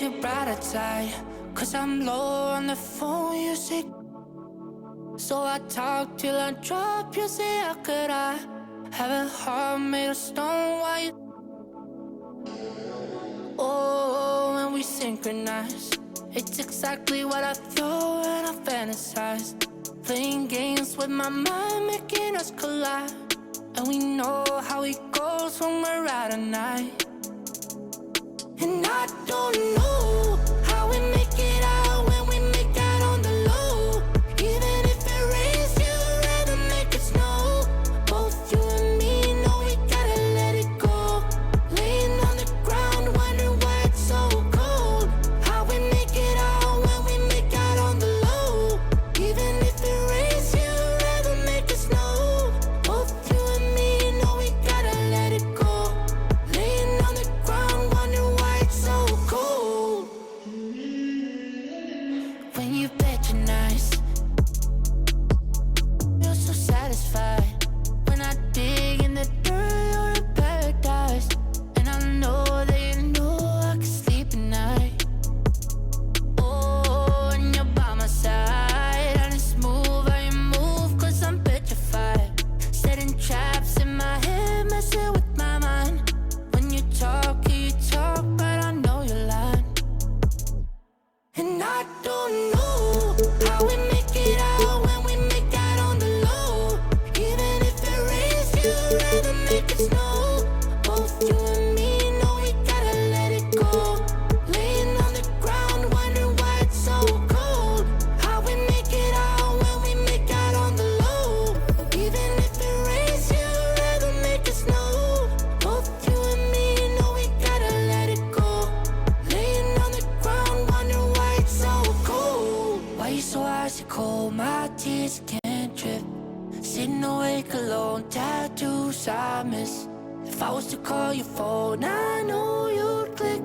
your brighter side, 'cause I'm low on the phone, you say. So I talk till I drop, you say, how could I have a heart made of stone? Why you? Oh, when we synchronize, it's exactly what I thought and I fantasized. Playing games with my mind, making us collide. And we know how it goes when we're out at night. And I don't know how we make it out when we make out on the low. Even if it rains, you'd rather make it snow. Both you and me know we gotta let it go. Laying on the ground, wondering why it's so cold. How we make it out when we make out on the low. Even if it rains, you'd rather make it snow. Both you and me know we gotta let it go. Laying on the ground, wondering why it's so cold. When you patronize, you're so satisfied. When I dig in the dirt, you're in paradise. And I know that you know I can sleep at night. Oh, and you're by my side, and it's smooth how you move, 'cause I'm petrified. Setting traps in my head, messing with my mind. When you talk, but I know you're lying. And I don't know how we make it out when we make out on the low. Even if it rains, you'd rather make it snow. Both you and me know we gotta let it go. Laying on the ground, wondering why it's so cold. How we make it out when we make out on the low. Even if it rains, you'd rather make it snow. Both you and me know we gotta let it go. Laying on the ground, wondering why it's so cold. Why you so icy cold? My tears can't drip. Sitting awake alone, tattoos I miss. If I was to call your phone, I know you'd click.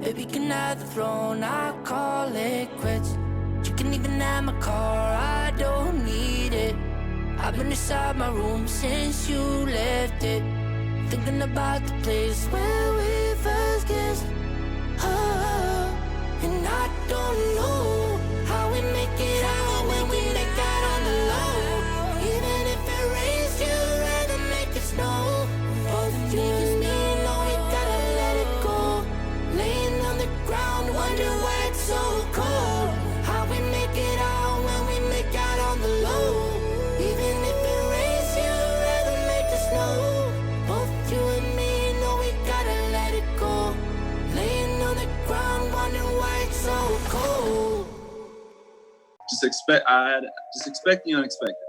Baby, can I have the throne? I call it quits. You can even have my car, I don't need it. I've been inside my room since you left it, thinking about the place where we first kissed. Oh, and I don't know how we make it out when we make out on the low. Even if it rains, you'd rather make it snow. Both you and me know we gotta let it go. Laying on the ground, wondering why it's so cold. How we make it out when we make out on the low. Even if it rains, you'd rather make it snow. Both you and me know we gotta let it go. Laying on the ground, wondering why it's so cold. Just expect the unexpected.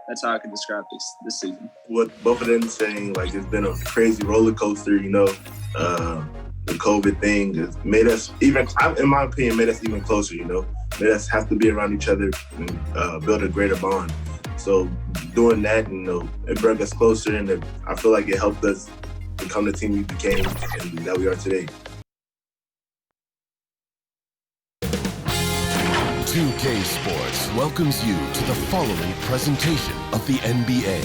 That's how I can describe this season. What both of them saying, like, it's been a crazy roller coaster, you know. The COVID thing has made us in my opinion, made us even closer, you know. Made us have to be around each other and build a greater bond. So doing that, you know, it brought us closer, and I feel like it helped us become the team we became and that we are today. 2K Sports welcomes you to the following presentation of the NBA.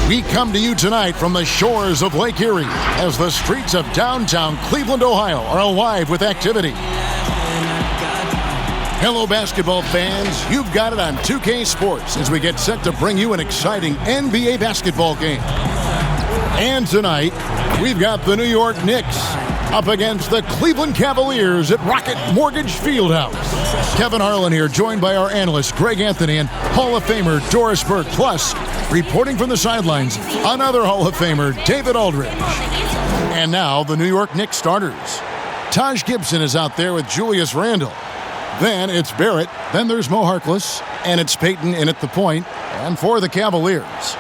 We come to you tonight from the shores of Lake Erie as the streets of downtown Cleveland, Ohio are alive with activity. Hello, basketball fans. You've got it on 2K Sports as we get set to bring you an exciting NBA basketball game. And tonight, we've got the New York Knicks up against the Cleveland Cavaliers at Rocket Mortgage Fieldhouse. Kevin Harlan here, joined by our analyst Greg Anthony and Hall of Famer Doris Burke. Plus, reporting from the sidelines, another Hall of Famer, David Aldridge. And now, the New York Knicks starters. Taj Gibson is out there with Julius Randle. Then it's Barrett, then there's Mo Harkless, and it's Payton in at the point. And for the Cavaliers,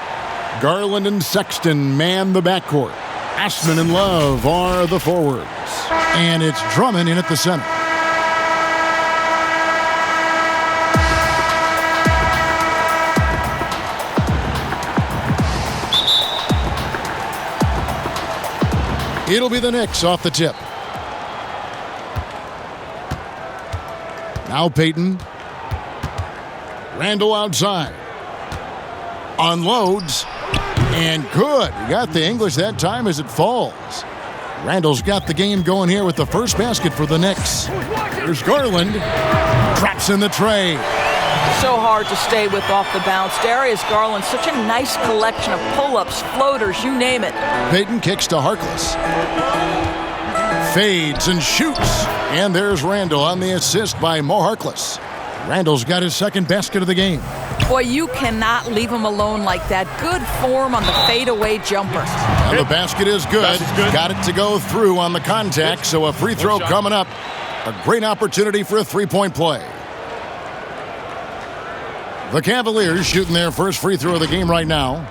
Garland and Sexton man the backcourt. Ashman and Love are the forwards. And it's Drummond in at the center. It'll be the Knicks off the tip. Now Payton. Randle outside. Unloads. And good. He got the English that time as it falls. Randle's got the game going here with the first basket for the Knicks. Here's Garland. Drops in the tray. So hard to stay with off the bounce. Darius Garland, such a nice collection of pull-ups, floaters, you name it. Payton kicks to Harkless. Fades and shoots. And there's Randle on the assist by Mo Harkless. Randle's got his second basket of the game. Boy, you cannot leave him alone like that. Good form on the fadeaway jumper. And the basket is good. Got it to go through on the contact, so a free throw coming up. A great opportunity for a three-point play. The Cavaliers shooting their first free throw of the game right now.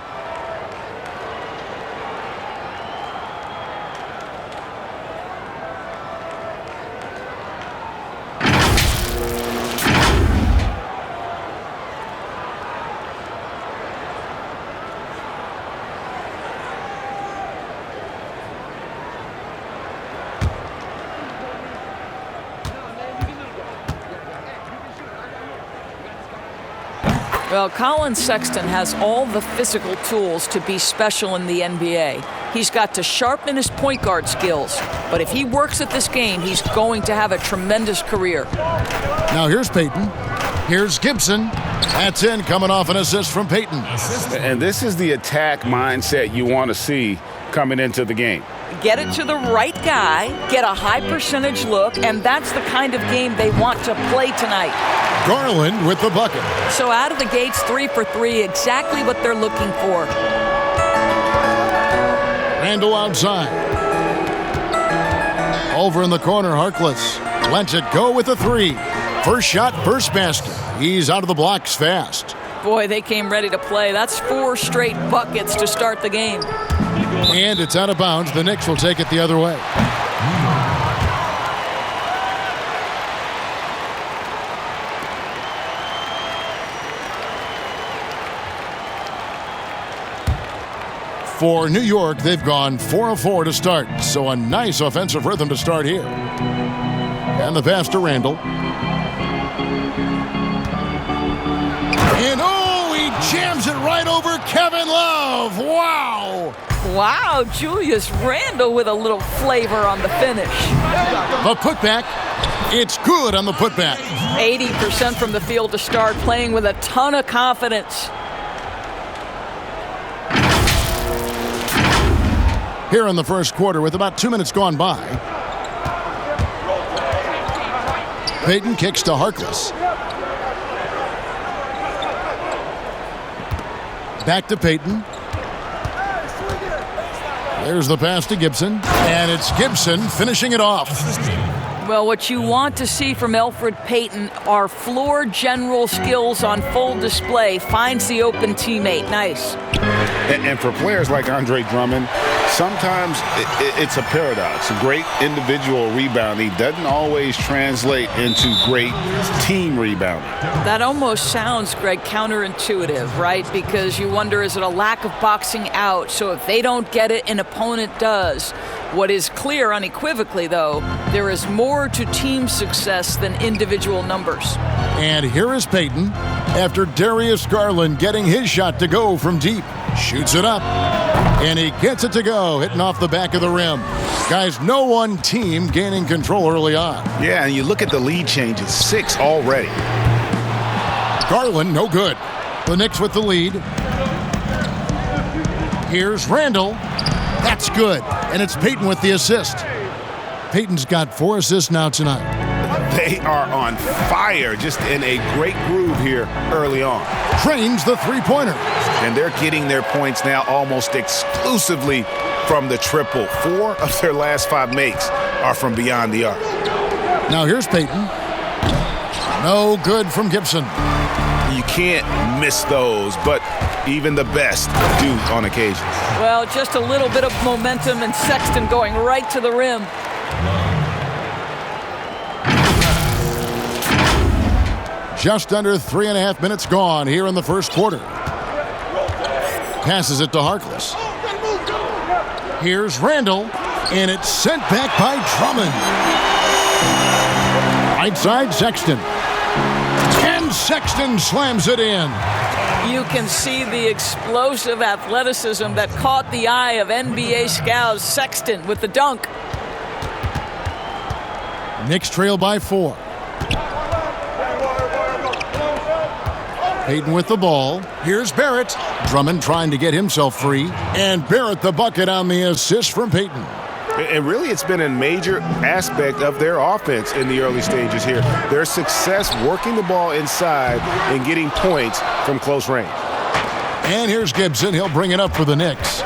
Well, Colin Sexton has all the physical tools to be special in the NBA. He's got to sharpen his point guard skills. But if he works at this game, he's going to have a tremendous career. Now here's Payton. Here's Gibson. That's in, coming off an assist from Payton. And this is the attack mindset you want to see coming into the game. Get it to the right guy, get a high percentage look, and that's the kind of game they want to play tonight. Garland with the bucket. So out of the gates, 3 for 3, exactly what they're looking for. Randle outside. Over in the corner, Harkless lets it go with a 3. First shot, first basket. He's out of the blocks fast. Boy, they came ready to play. That's 4 straight buckets to start the game. And it's out of bounds. The Knicks will take it the other way. For New York, they've gone 4 of 4 to start, so a nice offensive rhythm to start here. And the pass to Randle. And he jams it right over Kevin Love. Wow! Wow, Julius Randle with a little flavor on the finish. The putback, it's good on the putback. 80% from the field to start, playing with a ton of confidence. Here in the first quarter with about 2 minutes gone by. Payton kicks to Harkless. Back to Payton. There's the pass to Gibson. And it's Gibson finishing it off. Well, what you want to see from Elfrid Payton are floor general skills on full display. Finds the open teammate. Nice. And for players like Andre Drummond, sometimes it's a paradox. Great individual rebounding doesn't always translate into great team rebounding. That almost sounds, Greg, counterintuitive, right? Because you wonder, is it a lack of boxing out? So if they don't get it, an opponent does. What is clear unequivocally, though, there is more to team success than individual numbers. And here is Payton after Darius Garland getting his shot to go from deep. Shoots it up. And he gets it to go, hitting off the back of the rim. Guys, no one team gaining control early on. Yeah, and you look at the lead changes, 6 already. Garland, no good. The Knicks with the lead. Here's Randle. That's good. And it's Payton with the assist. Payton's got 4 assists now tonight. They are on fire, just in a great groove here early on. Trains the three-pointer. And they're getting their points now almost exclusively from the triple. 4 of their last 5 makes are from beyond the arc. Now here's Payton. No good from Gibson. You can't miss those, but even the best do on occasion. Well, just a little bit of momentum and Sexton going right to the rim. Just under 3.5 minutes gone here in the first quarter. Passes it to Harkless. Here's Randle, and it's sent back by Drummond. Right side, Sexton. And Sexton slams it in. You can see the explosive athleticism that caught the eye of NBA scouts. Sexton with the dunk. Knicks trail by 4. Payton with the ball. Here's Barrett. Drummond trying to get himself free. And Barrett the bucket on the assist from Payton. And really, it's been a major aspect of their offense in the early stages here. Their success working the ball inside and getting points from close range. And here's Gibson. He'll bring it up for the Knicks.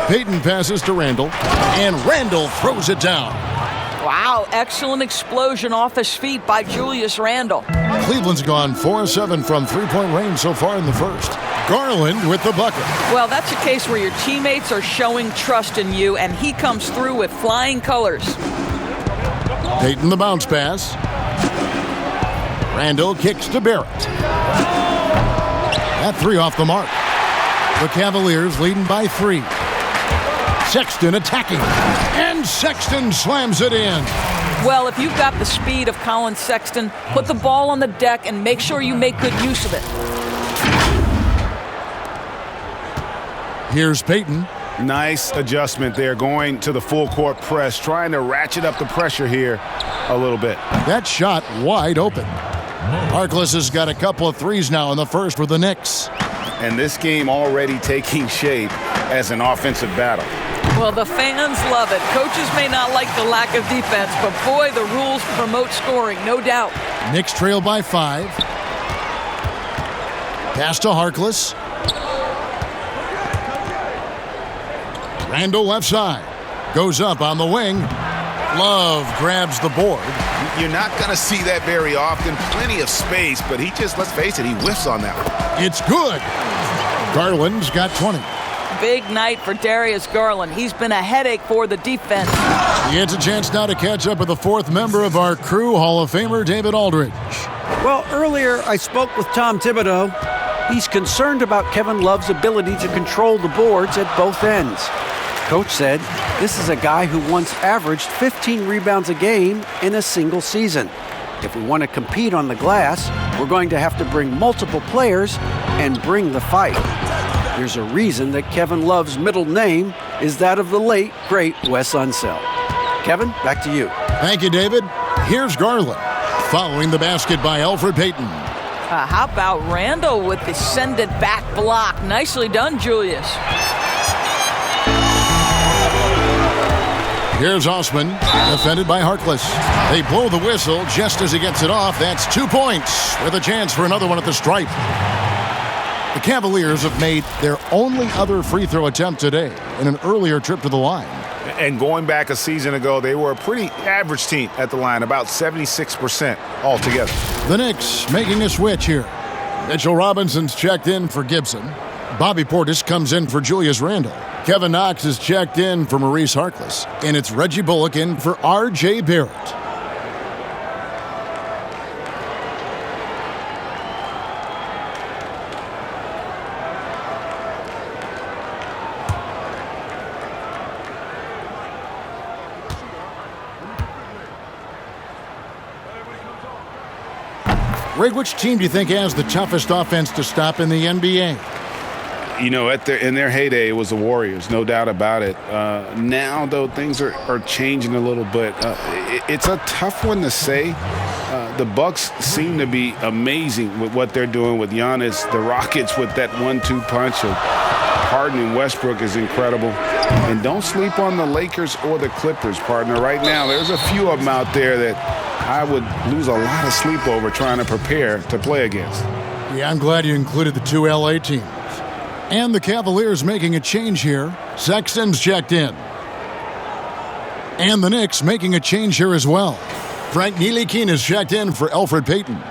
Payton passes to Randle. And Randle throws it down. Wow, excellent explosion off his feet by Julius Randle. Cleveland's gone 4-7 from three-point range so far in the first. Garland with the bucket. Well, that's a case where your teammates are showing trust in you, and he comes through with flying colors. Payton the bounce pass. Randle kicks to Barrett. That 3 off the mark. The Cavaliers leading by 3. Sexton attacking. And Sexton slams it in. Well, if you've got the speed of Colin Sexton, put the ball on the deck and make sure you make good use of it. Here's Payton. Nice adjustment there, going to the full court press, trying to ratchet up the pressure here a little bit. That shot wide open. Harkless has got a couple of threes now in the first for the Knicks. And this game already taking shape as an offensive battle. Well, the fans love it. Coaches may not like the lack of defense, but boy, the rules promote scoring, no doubt. Knicks trail by 5. Pass to Harkless. Randle left side. Goes up on the wing. Love grabs the board. You're not going to see that very often. Plenty of space, but he just, let's face it, he whiffs on that one. It's good. Garland's got 20. Big night for Darius Garland. He's been a headache for the defense. He gets a chance now to catch up with the 4th member of our crew, Hall of Famer David Aldridge. Well, earlier I spoke with Tom Thibodeau. He's concerned about Kevin Love's ability to control the boards at both ends. Coach said this is a guy who once averaged 15 rebounds a game in a single season. If we want to compete on the glass, we're going to have to bring multiple players and bring the fight. There's a reason that Kevin Love's middle name is that of the late, great Wes Unseld. Kevin, back to you. Thank you, David. Here's Garland, following the basket by Elfrid Payton. How about Randle with the send it back block? Nicely done, Julius. Here's Osman, defended by Harkless. They blow the whistle just as he gets it off. That's 2 points with a chance for another one at the stripe. The Cavaliers have made their only other free throw attempt today in an earlier trip to the line. And going back a season ago, they were a pretty average team at the line, about 76% altogether. The Knicks making a switch here. Mitchell Robinson's checked in for Gibson. Bobby Portis comes in for Julius Randle. Kevin Knox is checked in for Maurice Harkless. And it's Reggie Bullock in for R.J. Barrett. Greg, which team do you think has the toughest offense to stop in the NBA? You know, in their heyday, it was the Warriors, no doubt about it. Now, though, things are changing a little bit. It's a tough one to say. The Bucks seem to be amazing with what they're doing with Giannis. The Rockets with that 1-2 punch of Harden and Westbrook is incredible. And don't sleep on the Lakers or the Clippers, partner. Right now, there's a few of them out there that I would lose a lot of sleep over trying to prepare to play against. Yeah, I'm glad you included the 2 LA teams. And the Cavaliers making a change here. Sexton's checked in. And the Knicks making a change here as well. Frank Ntilikina is checked in for Elfrid Payton.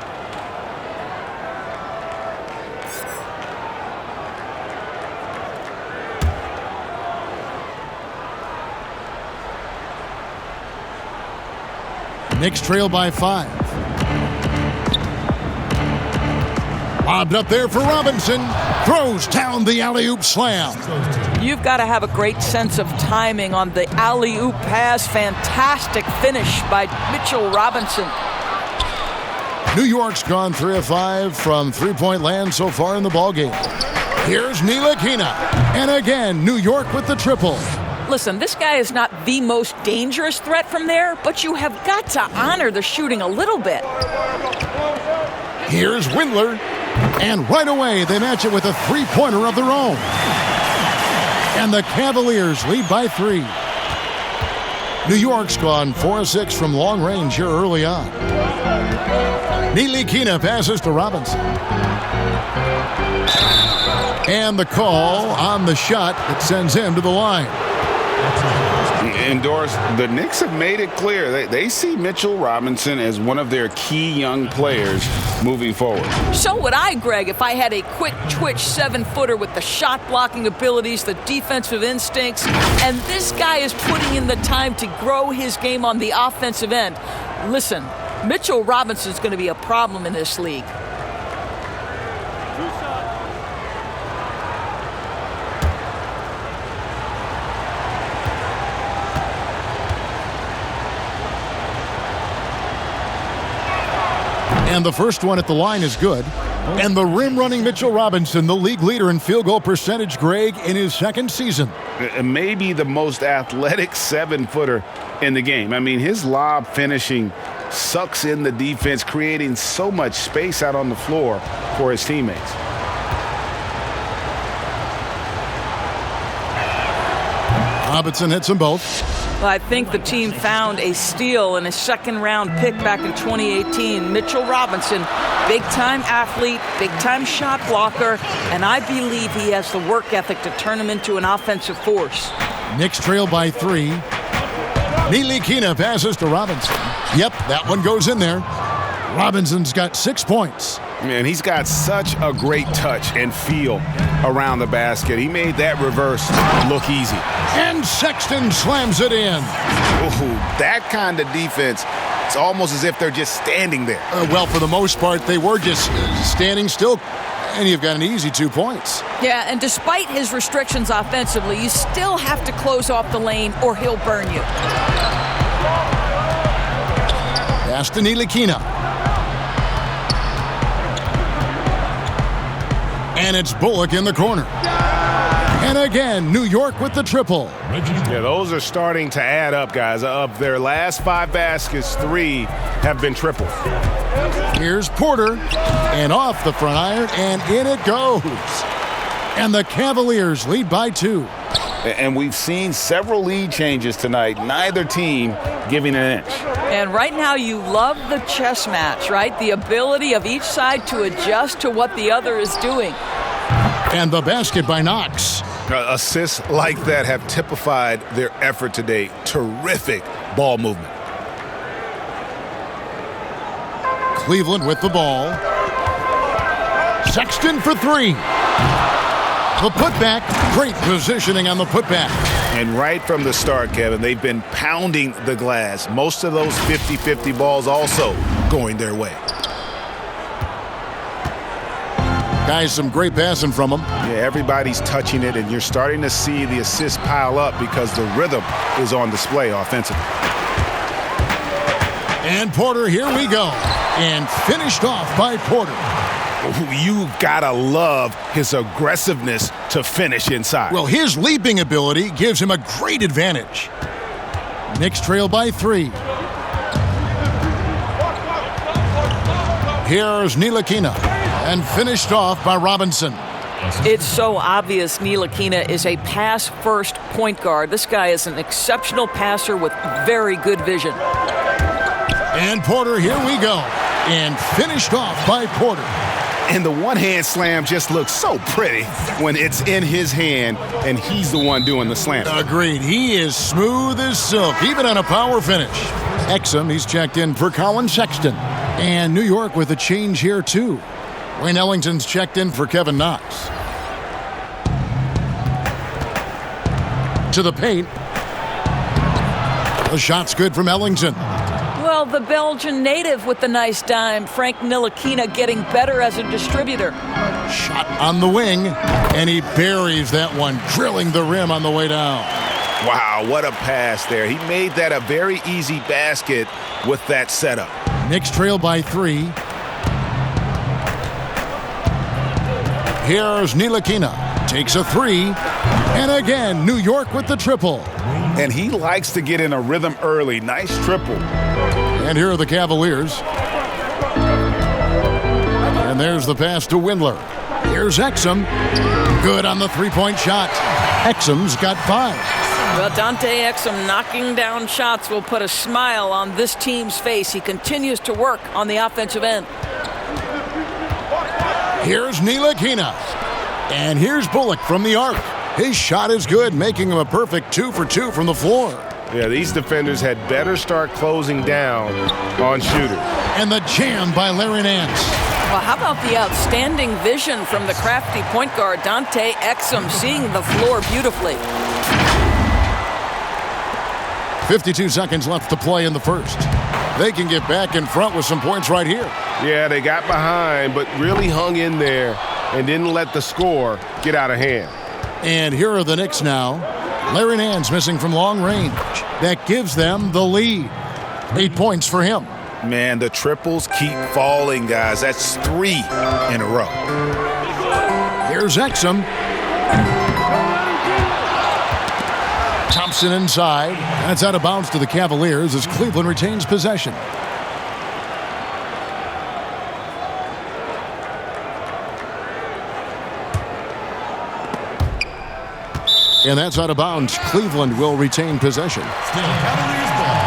Knicks trail by 5. Lobbed up there for Robinson. Throws down the alley-oop slam. You've got to have a great sense of timing on the alley-oop pass. Fantastic finish by Mitchell Robinson. New York's gone 3 of 5 from three-point land so far in the ballgame. Here's Ntilikina. And again, New York with the triple. Listen, this guy is not the most dangerous threat from there, but you have got to honor the shooting a little bit. Here's Windler. And right away, they match it with a three-pointer of their own. And the Cavaliers lead by 3. New York's gone 4 of 6 from long range here early on. Ntilikina passes to Robinson. And the call on the shot that sends him to the line. And Doris, the Knicks have made it clear they see Mitchell Robinson as one of their key young players moving forward. So would I, Greg, if I had a quick twitch 7-footer with the shot blocking abilities, the defensive instincts, and this guy is putting in the time to grow his game on the offensive end. Listen, Mitchell Robinson's going to be a problem in this league. And the first one at the line is good. And the rim-running Mitchell Robinson, the league leader in field goal percentage, Greg, in his second season. Maybe the most athletic 7-footer in the game. I mean, his lob finishing sucks in the defense, creating so much space out on the floor for his teammates. Robinson hits them both. Well, I think the team found a steal in a second-round pick back in 2018. Mitchell Robinson, big-time athlete, big-time shot blocker, and I believe he has the work ethic to turn him into an offensive force. Knicks trail by 3. Ntilikina passes to Robinson. Yep, that one goes in there. Robinson's got 6 points. Man, he's got such a great touch and feel around the basket. He made that reverse look easy. And Sexton slams it in. Ooh, that kind of defense, it's almost as if they're just standing there. Well, for the most part, they were just standing still. And you've got an easy 2 points. Yeah, and despite his restrictions offensively, you still have to close off the lane or he'll burn you. Pass to Ntilikina. And it's Bullock in the corner. And again, New York with the triple. Yeah, those are starting to add up, guys. Of their last 5 baskets, 3 have been triples. Here's Porter. And off the front iron, and in it goes. And the Cavaliers lead by 2. And we've seen several lead changes tonight. Neither team giving an inch. And right now you love the chess match, right? The ability of each side to adjust to what the other is doing. And the basket by Knox. Assists like that have typified their effort today. Terrific ball movement. Cleveland with the ball. Sexton for 3. The putback, great positioning on the putback. And right from the start, Kevin, they've been pounding the glass. Most of those 50-50 balls also going their way. Guys, some great passing from them. Yeah, everybody's touching it, and you're starting to see the assists pile up because the rhythm is on display offensively. And Porter, here we go. And finished off by Porter. You've got to love his aggressiveness to finish inside. Well, his leaping ability gives him a great advantage. Knicks trail by 3. Here's Ntilikina. And finished off by Robinson. It's so obvious Ntilikina is a pass-first point guard. This guy is an exceptional passer with very good vision. And Porter, here we go. And finished off by Porter. And the one-hand slam just looks so pretty when it's in his hand and he's the one doing the slam. Agreed. He is smooth as silk, even on a power finish. Exum, he's checked in for Colin Sexton. And New York with a change here, too. Wayne Ellington's checked in for Kevin Knox. To the paint. The shot's good from Ellington. Well, the Belgian native with the nice dime. Frank Ntilikina getting better as a distributor. Shot on the wing, and he buries that one, drilling the rim on the way down. Wow, what a pass there. He made that a very easy basket with that setup. Knicks trail by 3. Here's Ntilikina. Takes a three. And again, New York with the triple. And he likes to get in a rhythm early. Nice triple. And here are the Cavaliers. And there's the pass to Windler. Here's Exum. Good on the three-point shot. Exum's got 5. Well, Dante Exum knocking down shots will put a smile on this team's face. He continues to work on the offensive end. Here's Ntilikina. And here's Bullock from the arc. His shot is good, making him a perfect 2 for 2 from the floor. Yeah, these defenders had better start closing down on shooters. And the jam by Larry Nance. Well, how about the outstanding vision from the crafty point guard, Dante Exum, seeing the floor beautifully. 52 seconds left to play in the first. They can get back in front with some points right here. Yeah, they got behind, but really hung in there and didn't let the score get out of hand. And here are the Knicks now. Larry Nance missing from long range. That gives them the lead. 8 points for him. Man, the triples keep falling, guys. That's 3 in a row. Here's Exum. Thompson inside. That's out of bounds to the Cavaliers as Cleveland retains possession. And that's out of bounds. Cleveland will retain possession. Still Cavaliers ball.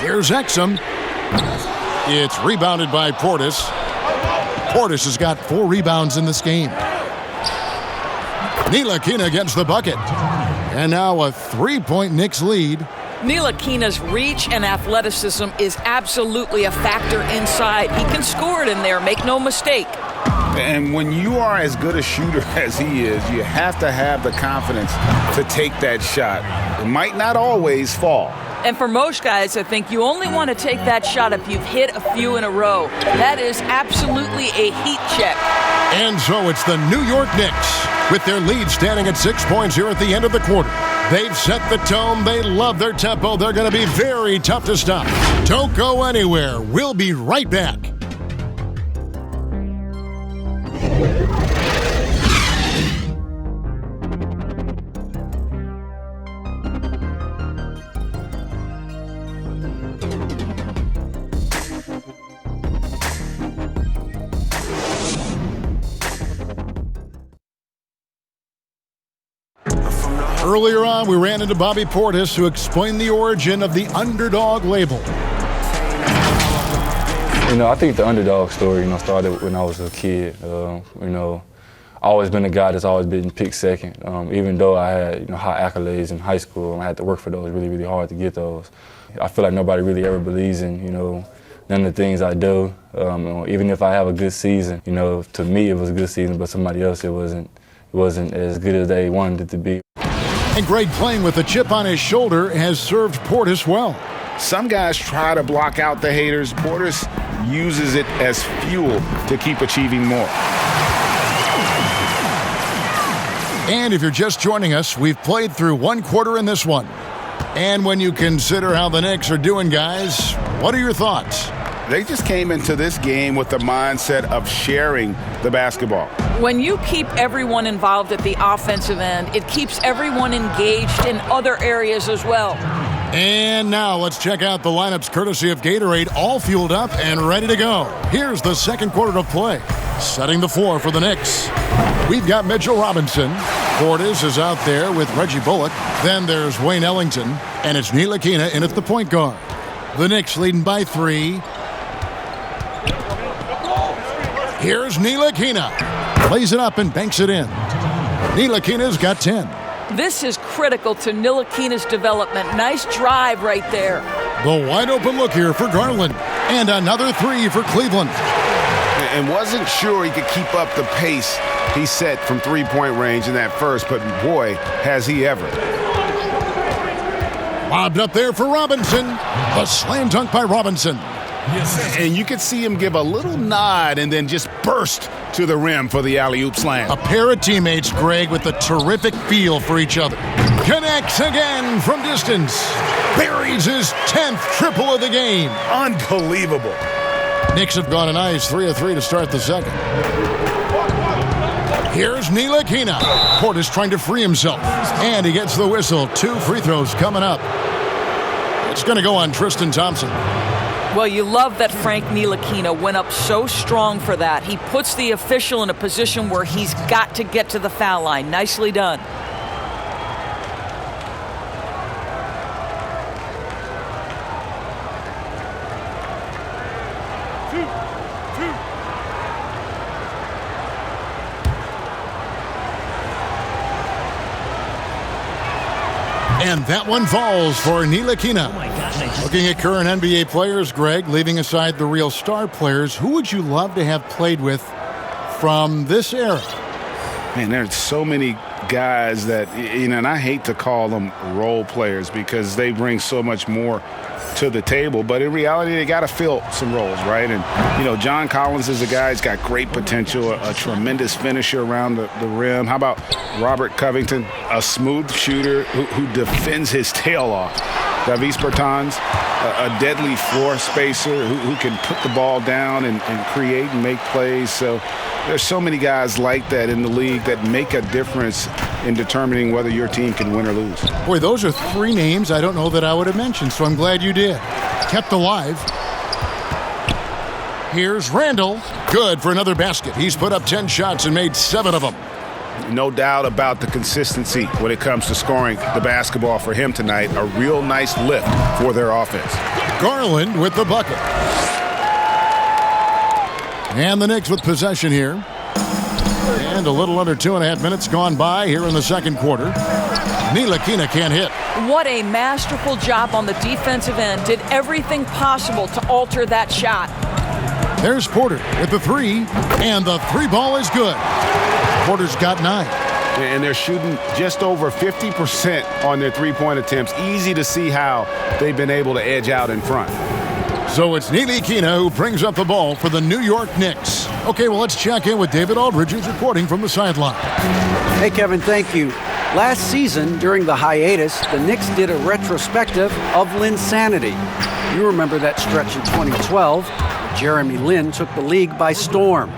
Here's Exum. It's rebounded by Portis. Portis has got 4 rebounds in this game. Ntilikina gets the bucket. And now a 3-point Knicks lead. Ntilikina's reach and athleticism is absolutely a factor inside. He can score it in there, make no mistake. And when you are as good a shooter as he is, you have to have the confidence to take that shot. It might not always fall. And for most guys, I think you only want to take that shot if you've hit a few in a row. That is absolutely a heat check. And so it's the New York Knicks with their lead standing at 6 points here at the end of the quarter. They've set the tone. They love their tempo. They're going to be very tough to stop. Don't go anywhere. We'll be right back. Earlier on, we ran into Bobby Portis, who explained the origin of the underdog label. I think the underdog story, started when I was a kid. I've always been a guy that's always been picked second. Even though I had, high accolades in high school, and I had to work for those really, really hard to get those. I feel like nobody really ever believes in, none of the things I do. Even if I have a good season, to me it was a good season, but somebody else it wasn't as good as they wanted it to be. And Greg, playing with a chip on his shoulder, has served Portis well. Some guys try to block out the haters. Portis uses it as fuel to keep achieving more. And if you're just joining us, we've played through 1 quarter in this one. And when you consider how the Knicks are doing, guys, what are your thoughts? They just came into this game with the mindset of sharing the basketball. When you keep everyone involved at the offensive end, it keeps everyone engaged in other areas as well. And now let's check out the lineups courtesy of Gatorade, all fueled up and ready to go. Here's the second quarter of play. Setting the floor for the Knicks. We've got Mitchell Robinson. Portis is out there with Reggie Bullock. Then there's Wayne Ellington. And it's Ntilikina in at the point guard. The Knicks leading by 3. Here's Ntilikina. Plays it up and banks it in. Ntilikina's got 10. This is critical to Ntilikina's development. Nice drive right there. The wide open look here for Garland. And another 3 for Cleveland. And wasn't sure he could keep up the pace he set from three-point range in that first, but boy, has he ever. Lobbed up there for Robinson. The slam dunk by Robinson. And you could see him give a little nod and then just burst to the rim for the alley-oop slam. A pair of teammates, Greg, with a terrific feel for each other. Connects again from distance. buries his 10th triple of the game. Unbelievable. Knicks have gone a nice 3 of 3 to start the second. Here's Ntilikina. Portis trying to free himself. And he gets the whistle. 2 free throws coming up. It's going to go on Tristan Thompson. Well, you love that Frank Ntilikina went up so strong for that. He puts the official in a position where he's got to get to the foul line. Nicely done. And that one falls for Ntilikina. Looking at current NBA players, Greg, leaving aside the real star players, who would you love to have played with from this era? Man, there's so many guys that, and I hate to call them role players because they bring so much more to the table, but in reality, they got to fill some roles, right? And, John Collins is a guy who's got great potential, a tremendous finisher around the rim. How about Robert Covington, a smooth shooter who defends his tail off? Davis Bertans, a deadly floor spacer who can put the ball down and create and make plays. So there's so many guys like that in the league that make a difference in determining whether your team can win or lose. Boy, those are 3 names I don't know that I would have mentioned, so I'm glad you did. Kept alive. Here's Randle. Good for another basket. He's put up 10 shots and made 7 of them. No doubt about the consistency when it comes to scoring the basketball for him tonight. A real nice lift for their offense. Garland with the bucket. And the Knicks with possession here. And a little under 2.5 minutes gone by here in the second quarter. Ntilikina can't hit. What a masterful job on the defensive end. Did everything possible to alter that shot. There's Porter with the 3. And the 3 ball is good. Porter's got 9. And they're shooting just over 50% on their three-point attempts. Easy to see how they've been able to edge out in front. So it's Ntilikina who brings up the ball for the New York Knicks. Okay, well, let's check in with David Aldridge, who's reporting from the sideline. Hey, Kevin, thank you. Last season, during the hiatus, the Knicks did a retrospective of Linsanity. You remember that stretch in 2012. Jeremy Lin took the league by storm.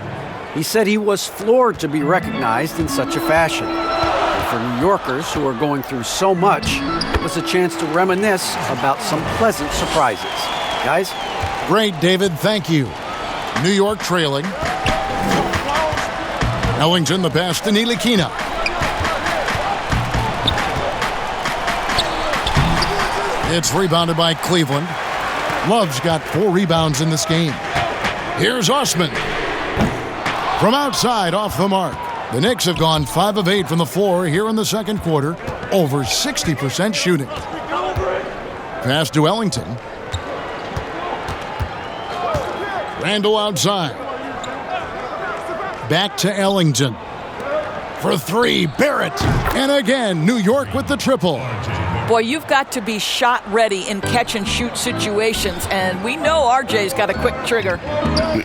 He said he was floored to be recognized in such a fashion. And for New Yorkers who are going through so much, it was a chance to reminisce about some pleasant surprises. Guys? Great, David. Thank you. New York trailing. Ellington the pass to Ntilikina. It's rebounded by Cleveland. Love's got 4 rebounds in this game. Here's Osman. From outside, off the mark. The Knicks have gone 5 of 8 from the floor here in the second quarter. Over 60% shooting. Pass to Ellington. Randle outside. Back to Ellington. For 3, Barrett. And again, New York with the triple. Boy, you've got to be shot ready in catch-and-shoot situations, and we know RJ's got a quick trigger.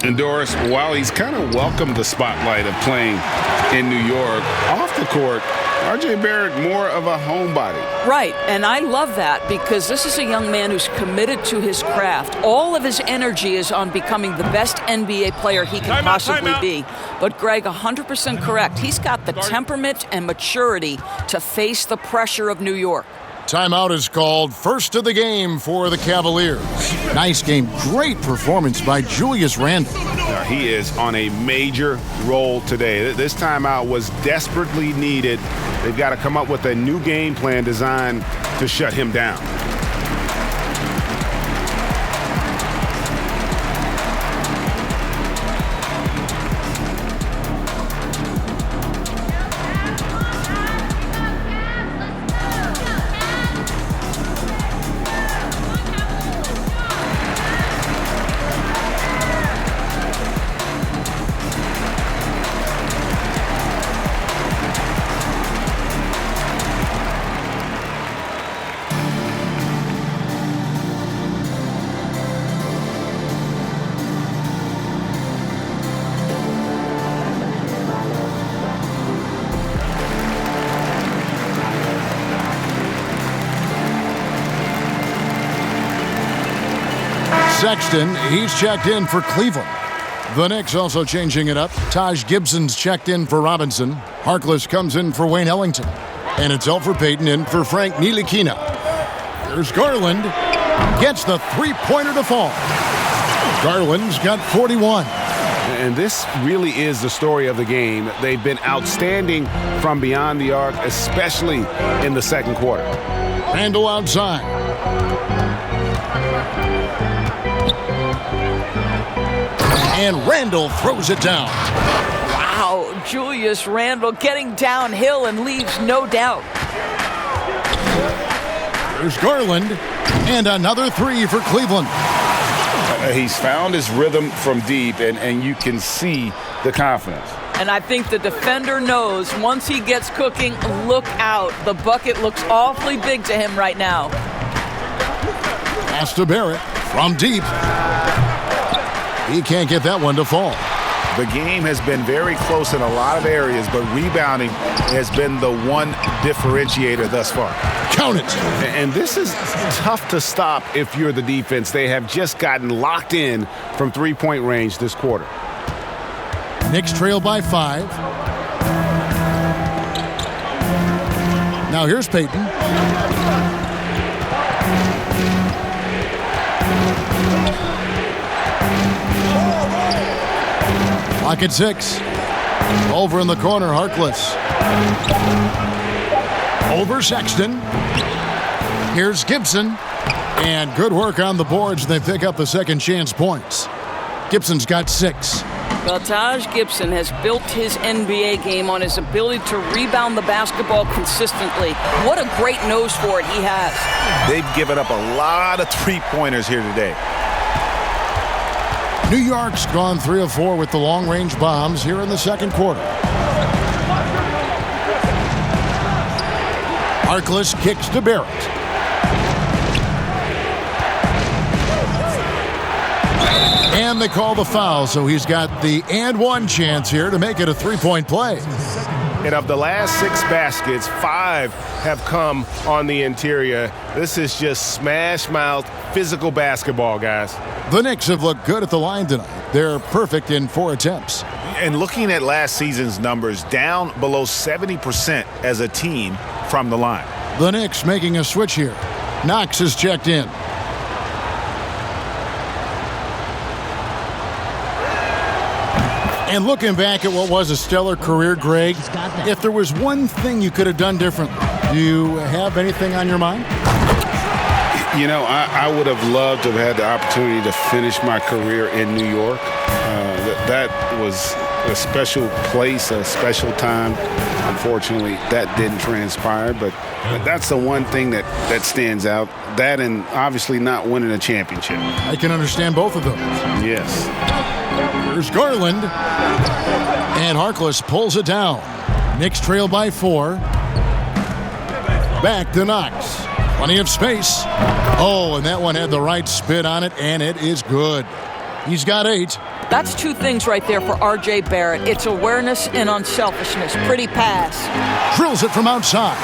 And Doris, while he's kind of welcomed the spotlight of playing in New York, off the court, RJ Barrett more of a homebody. Right, and I love that because this is a young man who's committed to his craft. All of his energy is on becoming the best NBA player he can possibly be. But Greg, 100% correct. He's got the temperament and maturity to face the pressure of New York. Timeout is called. First of the game for the Cavaliers. Nice game. Great performance by Julius Randle. He is on a major role today. This timeout was desperately needed. They've got to come up with a new game plan designed to shut him down. Sexton, he's checked in for Cleveland. The Knicks also changing it up. Taj Gibson's checked in for Robinson. Harkless comes in for Wayne Ellington. And it's Elfrid Payton in for Frank Ntilikina. Here's Garland. Gets the three-pointer to fall. Garland's got 41. And this really is the story of the game. They've been outstanding from beyond the arc, especially in the second quarter. Randle outside. And Randle throws it down. Wow, Julius Randle getting downhill and leaves no doubt. There's Garland. And another three for Cleveland. He's found his rhythm from deep, and you can see the confidence. And I think the defender knows once he gets cooking, look out. The bucket looks awfully big to him right now. Pass to Barrett from deep. He can't get that one to fall. The game has been very close in a lot of areas, but rebounding has been the one differentiator thus far. Count it. And this is tough to stop if you're the defense. They have just gotten locked in from three-point range this quarter. Knicks trail by 5. Now here's Payton. Lock at 6. Over in the corner, Harkless. Over Sexton. Here's Gibson. And good work on the boards. They pick up the second chance points. Gibson's got 6. Well, Taj Gibson has built his NBA game on his ability to rebound the basketball consistently. What a great nose for it he has. They've given up a lot of three-pointers here today. New York's gone 3 of 4 with the long-range bombs here in the second quarter. Harkless kicks to Barrett. And they call the foul, so he's got the and one chance here to make it a three-point play. And of the last 6 baskets, 5 have come on the interior. This is just smash-mouth, physical basketball, guys. The Knicks have looked good at the line tonight. They're perfect in 4 attempts. And looking at last season's numbers, down below 70% as a team from the line. The Knicks making a switch here. Knox is checked in. And looking back at what was a stellar career, Greg, if there was one thing you could have done differently, do you have anything on your mind? You know, I would have loved to have had the opportunity to finish my career in New York. That was a special place, a special time. Unfortunately, that didn't transpire, but that's the one thing that stands out. That and obviously not winning a championship. I can understand both of those. Yes. Here's Garland. And Harkless pulls it down. Knicks trail by 4. Back to Knox. Plenty of space. Oh, and that one had the right spin on it, and it is good. He's got 8. That's 2 things right there for R.J. Barrett. It's awareness and unselfishness. Pretty pass. Drills it from outside.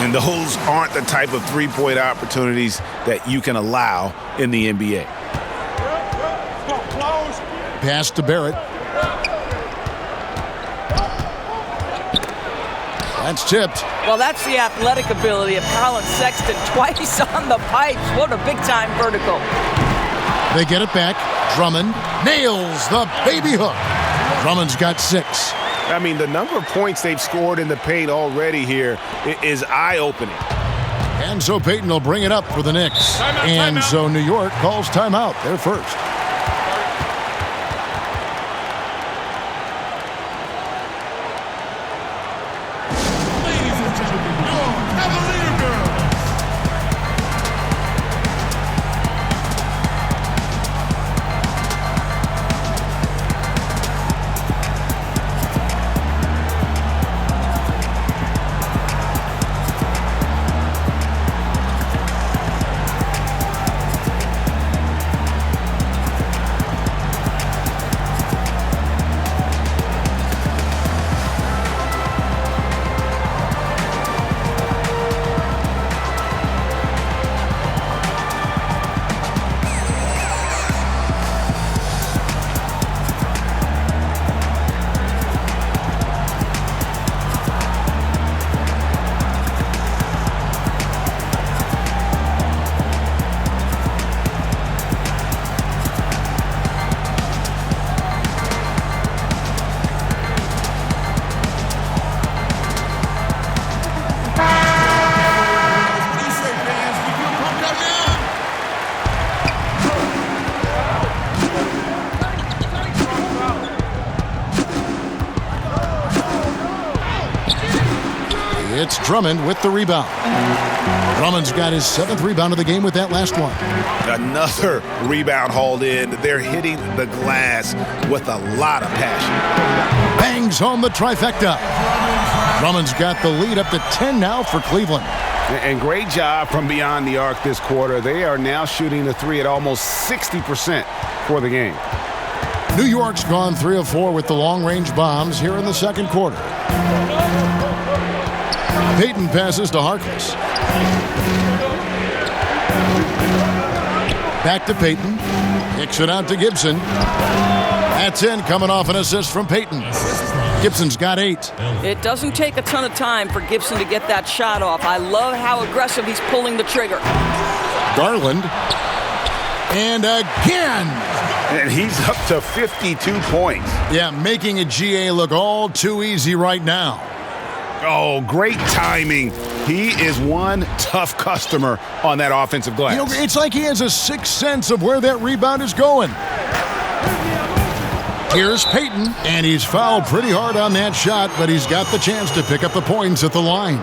And those aren't the type of three-point opportunities that you can allow in the NBA. Pass to Barrett. That's tipped. Well, that's the athletic ability of Colin Sexton. Twice on the pipes. What a big-time vertical. They get it back. Drummond nails the baby hook. Drummond's got 6. I mean, the number of points they've scored in the paint already here is eye-opening. And so Payton will bring it up for the Knicks. And so New York calls timeout. They're first. It's Drummond with the rebound. Drummond's got his 7th rebound of the game with that last one. Another rebound hauled in. They're hitting the glass with a lot of passion. Bangs home the trifecta. Drummond's got the lead up to 10 now for Cleveland. And great job from beyond the arc this quarter. They are now shooting the three at almost 60% for the game. New York's gone 3 of 4 with the long-range bombs here in the second quarter. Payton passes to Harkless. Back to Payton. Kicks it out to Gibson. That's in, coming off an assist from Payton. Gibson's got 8. It doesn't take a ton of time for Gibson to get that shot off. I love how aggressive he's pulling the trigger. Garland. And again. And he's up to 52 points. Yeah, making a GA look all too easy right now. Oh, great timing. He is one tough customer on that offensive glass. You know, it's like he has a sixth sense of where that rebound is going. Here's Payton, and he's fouled pretty hard on that shot, but he's got the chance to pick up the points at the line.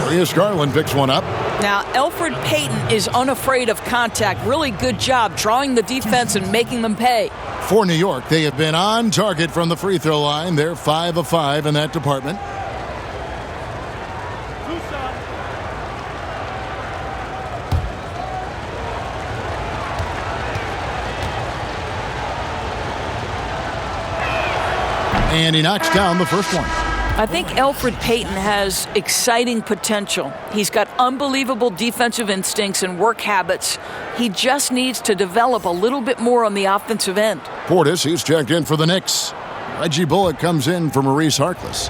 Darius Garland picks one up. Now, Elfrid Payton is unafraid of contact. Really good job drawing the defense and making them pay. For New York, they have been on target from the free throw line. They're 5 of 5 in that department. And he knocks down the first one. I think Elfrid Payton has exciting potential. He's got unbelievable defensive instincts and work habits. He just needs to develop a little bit more on the offensive end. Portis, he's checked in for the Knicks. Reggie Bullock comes in for Maurice Harkless.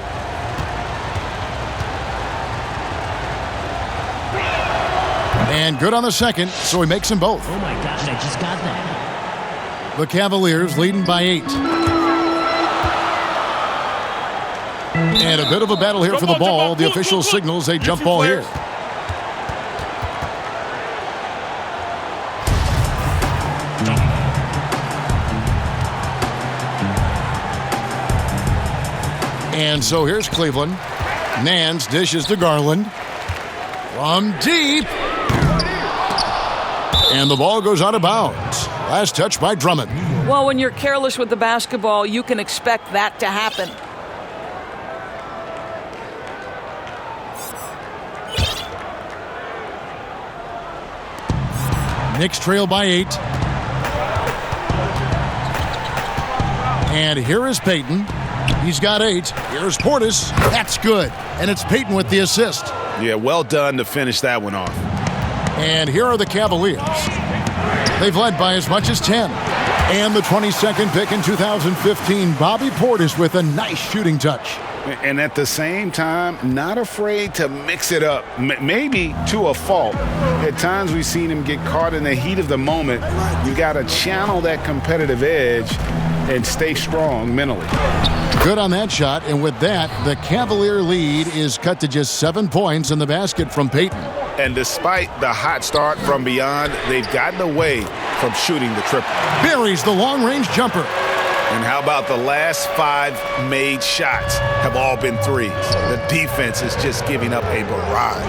And good on the second, so he makes them both. Oh my gosh, I just got that. The Cavaliers leading by 8. And a bit of a battle here for the ball. The official signals a jump ball here. And so here's Cleveland. Nance dishes to Garland. From deep. And the ball goes out of bounds. Last touch by Drummond. Well, when you're careless with the basketball, you can expect that to happen. Knicks trail by 8. And here is Payton. He's got 8. Here's Portis. That's good. And it's Payton with the assist. Yeah, well done to finish that one off. And here are the Cavaliers. They've led by as much as 10. And the 22nd pick in 2015, Bobby Portis with a nice shooting touch. And at the same time, not afraid to mix it up, maybe to a fault. At times we've seen him get caught in the heat of the moment. You got to channel that competitive edge and stay strong mentally. Good on that shot, and with that, the Cavalier lead is cut to just 7 points in the basket from Payton. And despite the hot start from beyond, they've gotten away from shooting the triple. Buries the long-range jumper. And how about the last 5 made shots have all been threes? The defense is just giving up a barrage.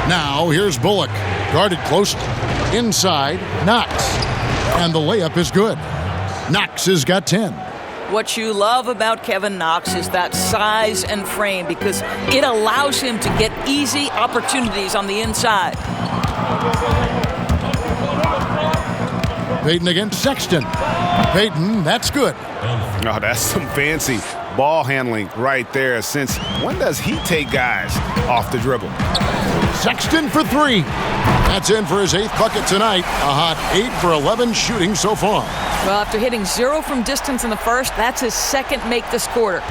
Now here's Bullock. Guarded close. Inside. Knox. And the layup is good. Knox has got 10. What you love about Kevin Knox is that size and frame because it allows him to get easy opportunities on the inside. Payton against Sexton. Payton, that's good. Oh, that's some fancy ball handling right there. Since when does he take guys off the dribble? Sexton for 3. That's in for his 8th bucket tonight. A hot 8 for 11 shooting so far. Well, after hitting 0 from distance in the first, that's his second make this quarter.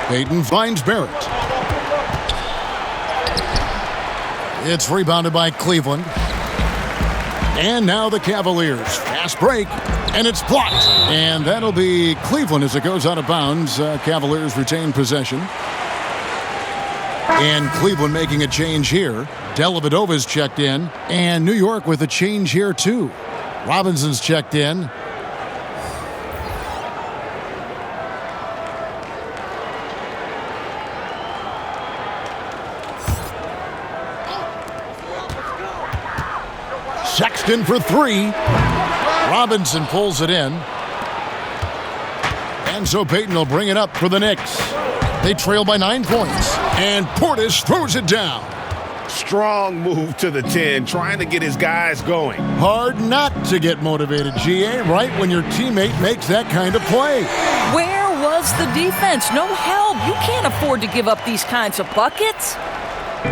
Payton finds Barrett. It's rebounded by Cleveland. And now the Cavaliers. Fast break, and it's blocked. And that'll be Cleveland as it goes out of bounds. Cavaliers retain possession. And Cleveland making a change here. Dellavedova's checked in. And New York with a change here, too. Robinson's checked in. Sexton for three. Robinson pulls it in. And so Payton will bring it up for the Knicks. They trail by 9 points. And Portis throws it down. Strong move to the 10, trying to get his guys going. Hard not to get motivated, GA, right when your teammate makes that kind of play. Where was the defense? No help. You can't afford to give up these kinds of buckets.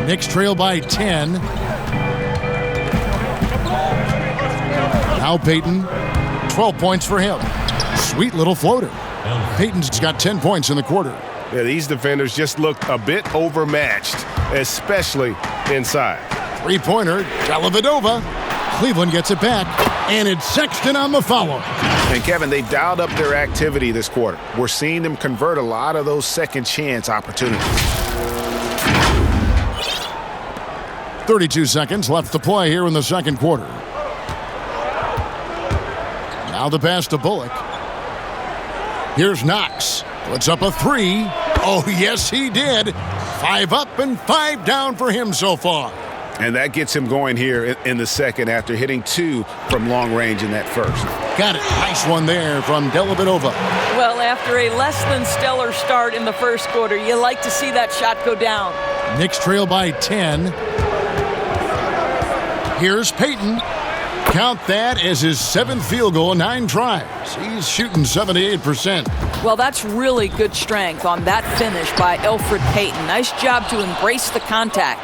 Knicks trail by 10. Now Payton, 12 points for him. Sweet little floater. Payton's got 10 points in the quarter. Yeah, these defenders just looked a bit overmatched, especially inside. Three-pointer, Dellavedova. Cleveland gets it back, and it's Sexton on the follow. And Kevin, they've dialed up their activity this quarter. We're seeing them convert a lot of those second chance opportunities. 32 seconds left to play here in the second quarter. Now the pass to Bullock. Here's Knox. Puts up a three. Oh, yes, he did. 5 up and 5 down for him so far. And that gets him going here in the second after hitting 2 from long range in that first. Got it. Nice one there from Dellavedova. Well, after a less than stellar start in the first quarter, you like to see that shot go down. Knicks trail by 10. Here's Payton. Count that as his 7th field goal in 9 tries. He's shooting 78%. Well, that's really good strength on that finish by Elfrid Payton. Nice job to embrace the contact.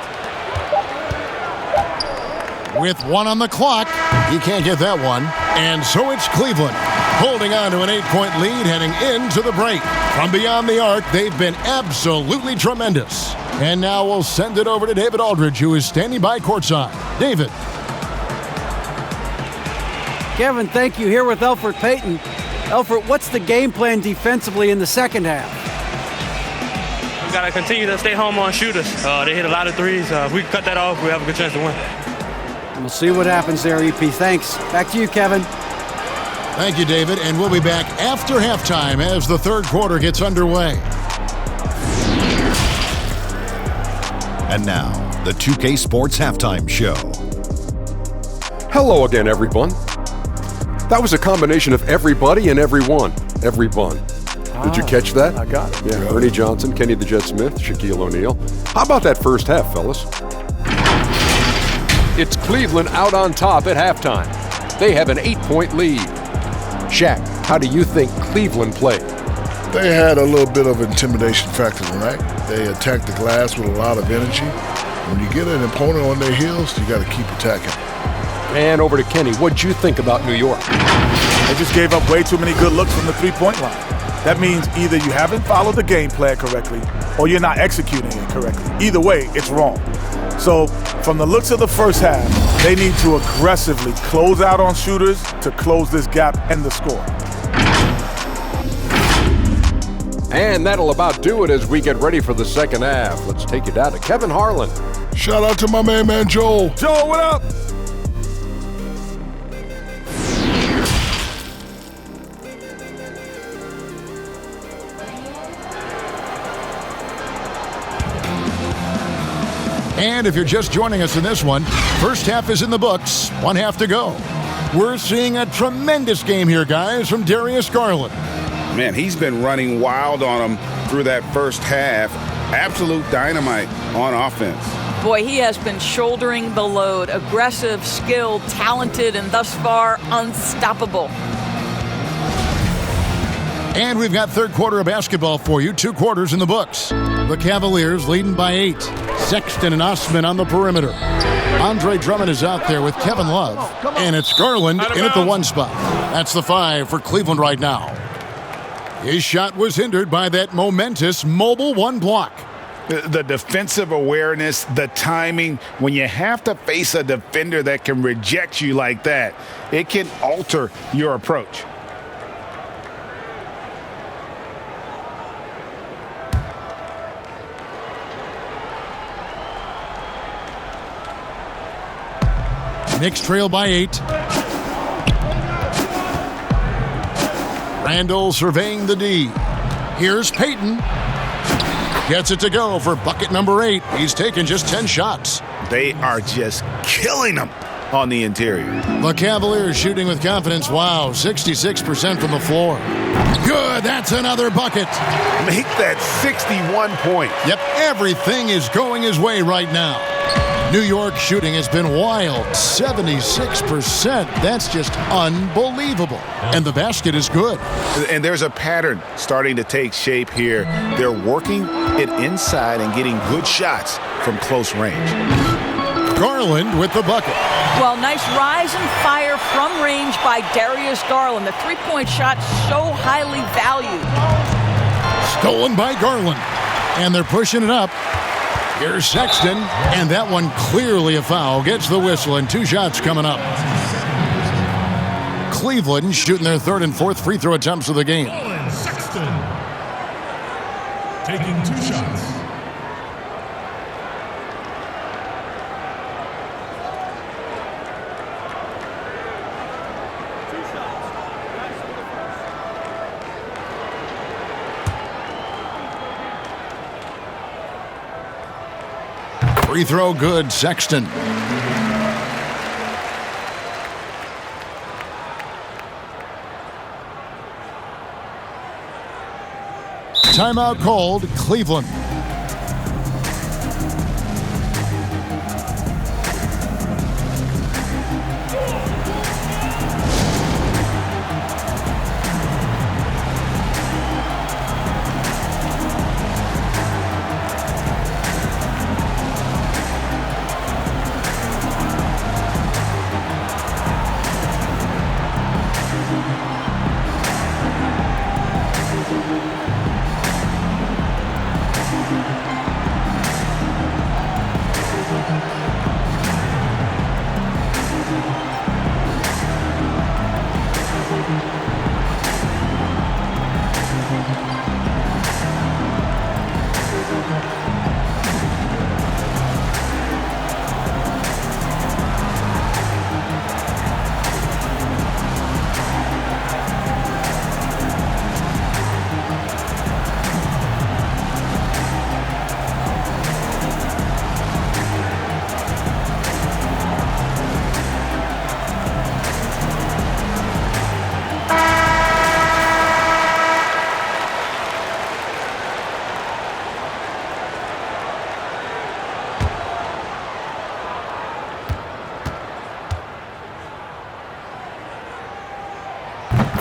With 1 on the clock, he can't get that one. And so it's Cleveland, holding on to an 8-point lead heading into the break. From beyond the arc, they've been absolutely tremendous. And now we'll send it over to David Aldridge, who is standing by courtside. David. Kevin, thank you. Here with Elfrid Payton. Elfrid, what's the game plan defensively in the second half? We got to continue to stay home on shooters. They hit a lot of threes. If we can cut that off, we have a good chance to win. We'll see what happens there, EP. Thanks. Back to you, Kevin. Thank you, David. And we'll be back after halftime as the third quarter gets underway. And now, the 2K Sports Halftime Show. Hello again, everyone. That was a combination of everybody and everyone. Everyone. Did you catch that? I got it. Yeah, Ernie Johnson, Kenny the Jet Smith, Shaquille O'Neal. How about that first half, fellas? It's Cleveland out on top at halftime. They have an 8-point lead. Shaq, how do you think Cleveland played? They had a little bit of intimidation factor tonight. They attacked the glass with a lot of energy. When you get an opponent on their heels, you got to keep attacking. And over to Kenny. What'd you think about New York? They just gave up way too many good looks from the three-point line. That means either you haven't followed the game plan correctly or you're not executing it correctly. Either way, it's wrong. So from the looks of the first half, they need to aggressively close out on shooters to close this gap and the score. And that'll about do it as we get ready for the second half. Let's take it down to Kevin Harlan. Shout out to my man Joel. Joel, what up? And if you're just joining us in this one, first half is in the books, 1 half to go. We're seeing a tremendous game here, guys, from Darius Garland. Man, he's been running wild on them through that first half. Absolute dynamite on offense. Boy, he has been shouldering the load. Aggressive, skilled, talented, and thus far unstoppable. And we've got third quarter of basketball for you, 2 quarters in the books. The Cavaliers leading by 8. Sexton and Osman on the perimeter. Andre Drummond is out there with Kevin Love. And it's Garland in at the 1 spot. That's the 5 for Cleveland right now. His shot was hindered by that momentous mobile 1 block. The defensive awareness, the timing, when you have to face a defender that can reject you like that, it can alter your approach. Knicks trail by 8. Randle surveying the D. Here's Payton. Gets it to go for bucket number 8. He's taken just 10 shots. They are just killing them on the interior. The Cavaliers shooting with confidence. Wow, 66% from the floor. Good, that's another bucket. Make that 61 points. Yep, everything is going his way right now. New York shooting has been wild, 76%. That's just unbelievable. And the basket is good. And there's a pattern starting to take shape here. They're working it inside and getting good shots from close range. Garland with the bucket. Well, nice rise and fire from range by Darius Garland. The three-point shot so highly valued. Stolen by Garland. And they're pushing it up. Here's Sexton, and that one clearly a foul. Gets the whistle, and 2 shots coming up. Cleveland shooting their 3rd and 4th free throw attempts of the game. Sexton taking 2 shots. Free throw good, Sexton. Timeout called, Cleveland.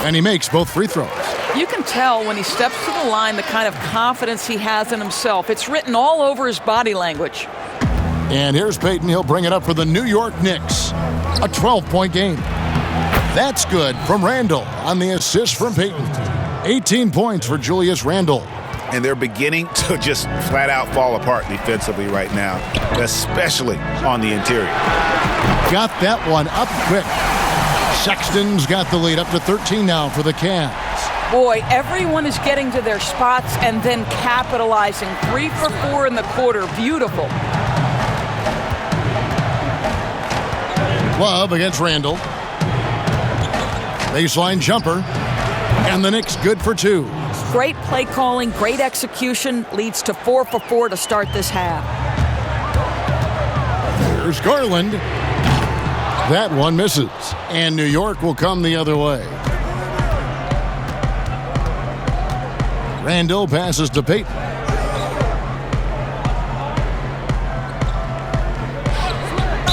And he makes both free throws. You can tell when he steps to the line the kind of confidence he has in himself. It's written all over his body language. And here's Payton. He'll bring it up for the New York Knicks. A 12-point game. That's good from Randle on the assist from Payton. 18 points for Julius Randle. And they're beginning to just flat out fall apart defensively right now, especially on the interior. Got that one up quick. Sexton's got the lead up to 13 now for the Cavs. Boy, everyone is getting to their spots and then capitalizing. 3 for 4 in the quarter. Beautiful. Love against Randle. Baseline jumper. And the Knicks good for 2. Great play calling, great execution. Leads to 4 for 4 to start this half. Here's Garland. That one misses. And New York will come the other way. Randle passes to Payton.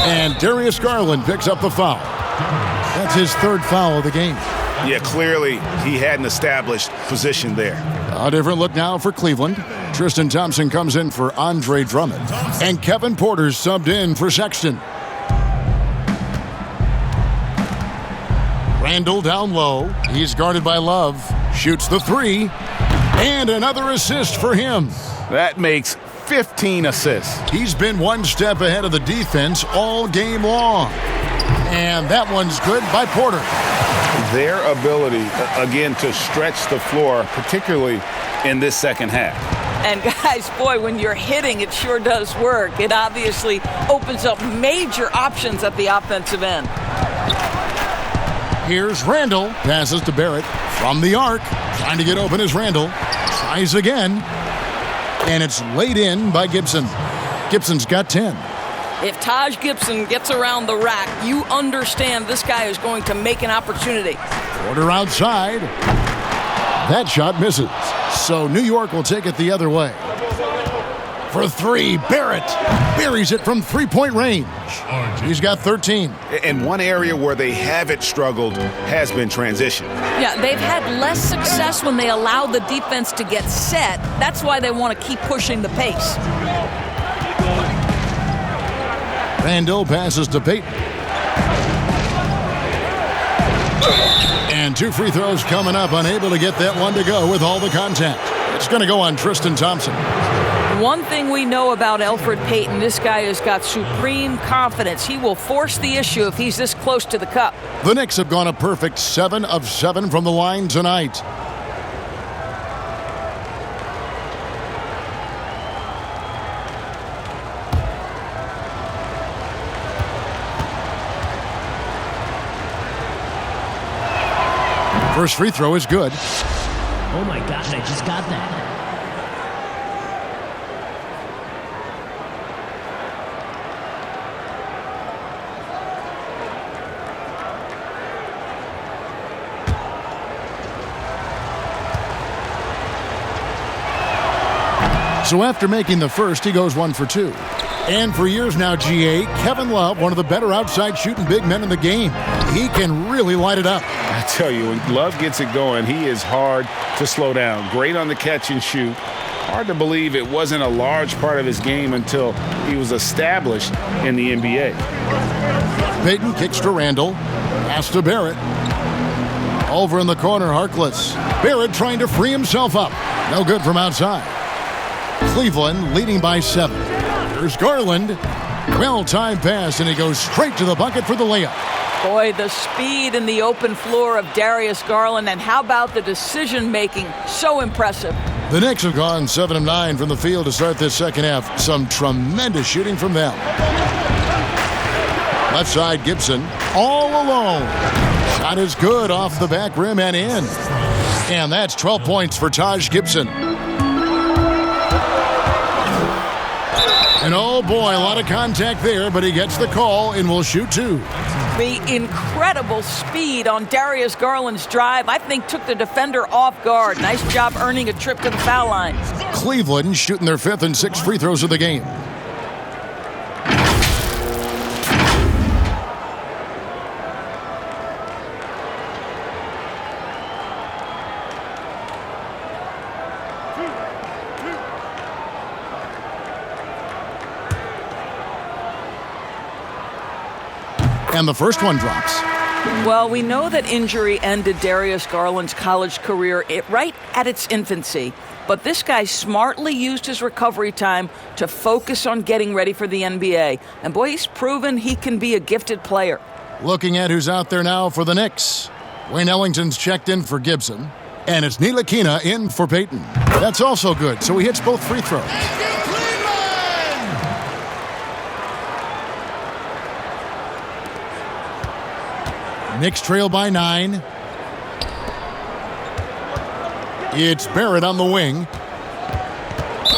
And Darius Garland picks up the foul. That's his 3rd foul of the game. Yeah, clearly he had an established position there. A different look now for Cleveland. Tristan Thompson comes in for Andre Drummond. And Kevin Porter's subbed in for Sexton. Randle down low. He's guarded by Love. Shoots the 3. And another assist for him. That makes 15 assists. He's been one step ahead of the defense all game long. And that one's good by Porter. Their ability, again, to stretch the floor, particularly in this second half. And guys, boy, when you're hitting, it sure does work. It obviously opens up major options at the offensive end. Here's Randle. Passes to Barrett from the arc. Trying to get open is Randle. Tries again. And it's laid in by Gibson. Gibson's got 10. If Taj Gibson gets around the rack, you understand this guy is going to make an opportunity. Quarter outside. That shot misses. So New York will take it the other way. For three, Barrett buries it from three-point range. He's got 13. And one area where they haven't struggled has been transition. Yeah, they've had less success when they allow the defense to get set. That's why they want to keep pushing the pace. Randle passes to Payton. And 2 free throws coming up, unable to get that one to go with all the contact. It's going to go on Tristan Thompson. One thing we know about Elfrid Payton, this guy has got supreme confidence. He will force the issue if he's this close to the cup. The Knicks have gone a perfect 7 of 7 from the line tonight. First free throw is good. Oh my gosh, I just got that. So after making the first, he goes 1 for 2. And for years now, GA, Kevin Love, one of the better outside shooting big men in the game. He can really light it up. I tell you, when Love gets it going, he is hard to slow down. Great on the catch and shoot. Hard to believe it wasn't a large part of his game until he was established in the NBA. Payton kicks to Randle. Pass to Barrett. Over in the corner, Harkless. Barrett trying to free himself up. No good from outside. Cleveland leading by 7. Here's Garland. Well-timed pass, and he goes straight to the bucket for the layup. Boy, the speed and the open floor of Darius Garland, and how about the decision-making? So impressive. The Knicks have gone 7 of 9 from the field to start this second half. Some tremendous shooting from them. Left side, Gibson, all alone. Shot is good off the back rim and in. And that's 12 points for Taj Gibson. And oh boy, a lot of contact there, but he gets the call and will shoot 2. The incredible speed on Darius Garland's drive, I think, took the defender off guard. Nice job earning a trip to the foul line. Cleveland shooting their 5th and 6th free throws of the game. And the first one drops. Well, we know that injury ended Darius Garland's college career right at its infancy. But this guy smartly used his recovery time to focus on getting ready for the NBA. And boy, he's proven he can be a gifted player. Looking at who's out there now for the Knicks. Wayne Ellington's checked in for Gibson. And it's Ntilikina in for Payton. That's also good, so he hits both free throws. Knicks trail by 9. It's Barrett on the wing.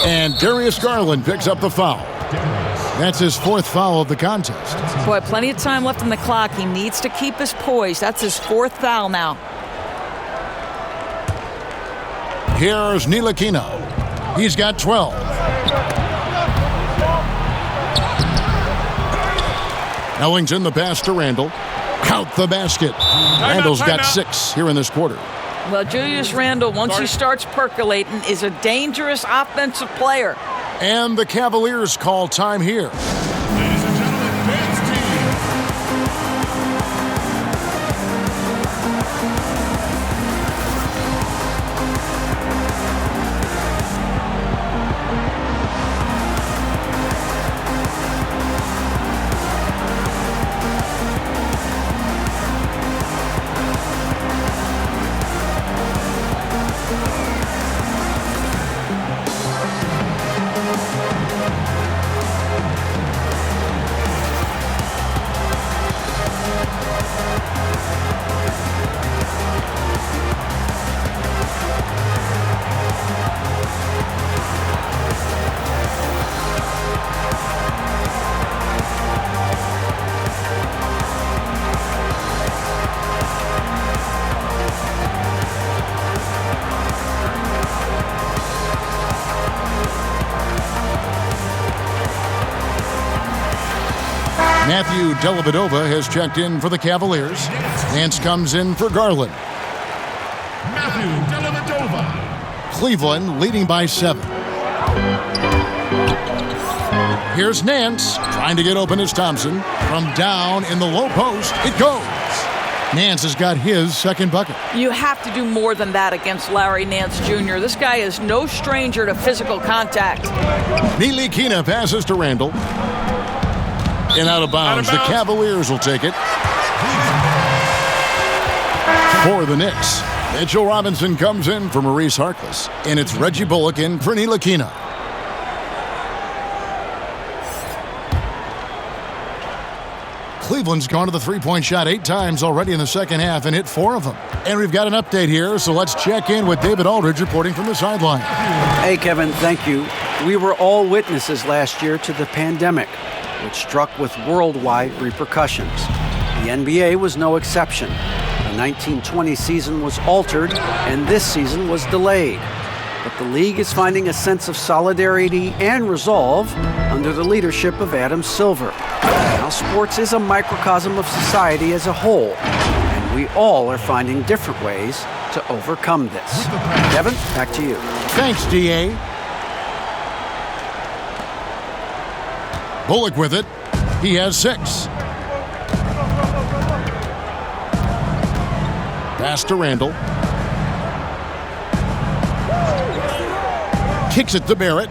And Darius Garland picks up the foul. That's his 4th foul of the contest. Boy, plenty of time left on the clock. He needs to keep his poise. That's his 4th foul now. Here's Ntilikina. He's got 12. Ellington the pass to Randle. Count the basket. Randle's got 6 here in this quarter. Well, Julius Randle, once he starts percolating, is a dangerous offensive player. And the Cavaliers call time here. Matthew Dellavedova has checked in for the Cavaliers. Nance comes in for Garland. Matthew Dellavedova. Cleveland leading by 7. Here's Nance trying to get open as Thompson. From down in the low post, it goes. Nance has got his second bucket. You have to do more than that against Larry Nance Jr. This guy is no stranger to physical contact. Ntilikina passes to Randle. And out of bounds. The Cavaliers will take it. For the Knicks, Mitchell Robinson comes in for Maurice Harkless. And it's Reggie Bullock in for Ntilikina. Cleveland's gone to the three-point shot 8 times already in the second half and hit 4 of them. And we've got an update here, so let's check in with David Aldridge reporting from the sideline. Hey, Kevin, thank you. We were all witnesses last year to the pandemic, which struck with worldwide repercussions. The NBA was no exception. The 1920 season was altered, and this season was delayed. But the league is finding a sense of solidarity and resolve under the leadership of Adam Silver. Now, sports is a microcosm of society as a whole, and we all are finding different ways to overcome this. Devin, back to you. Thanks, D.A. Bullock with it. He has 6. Pass to Randle. Kicks it to Barrett.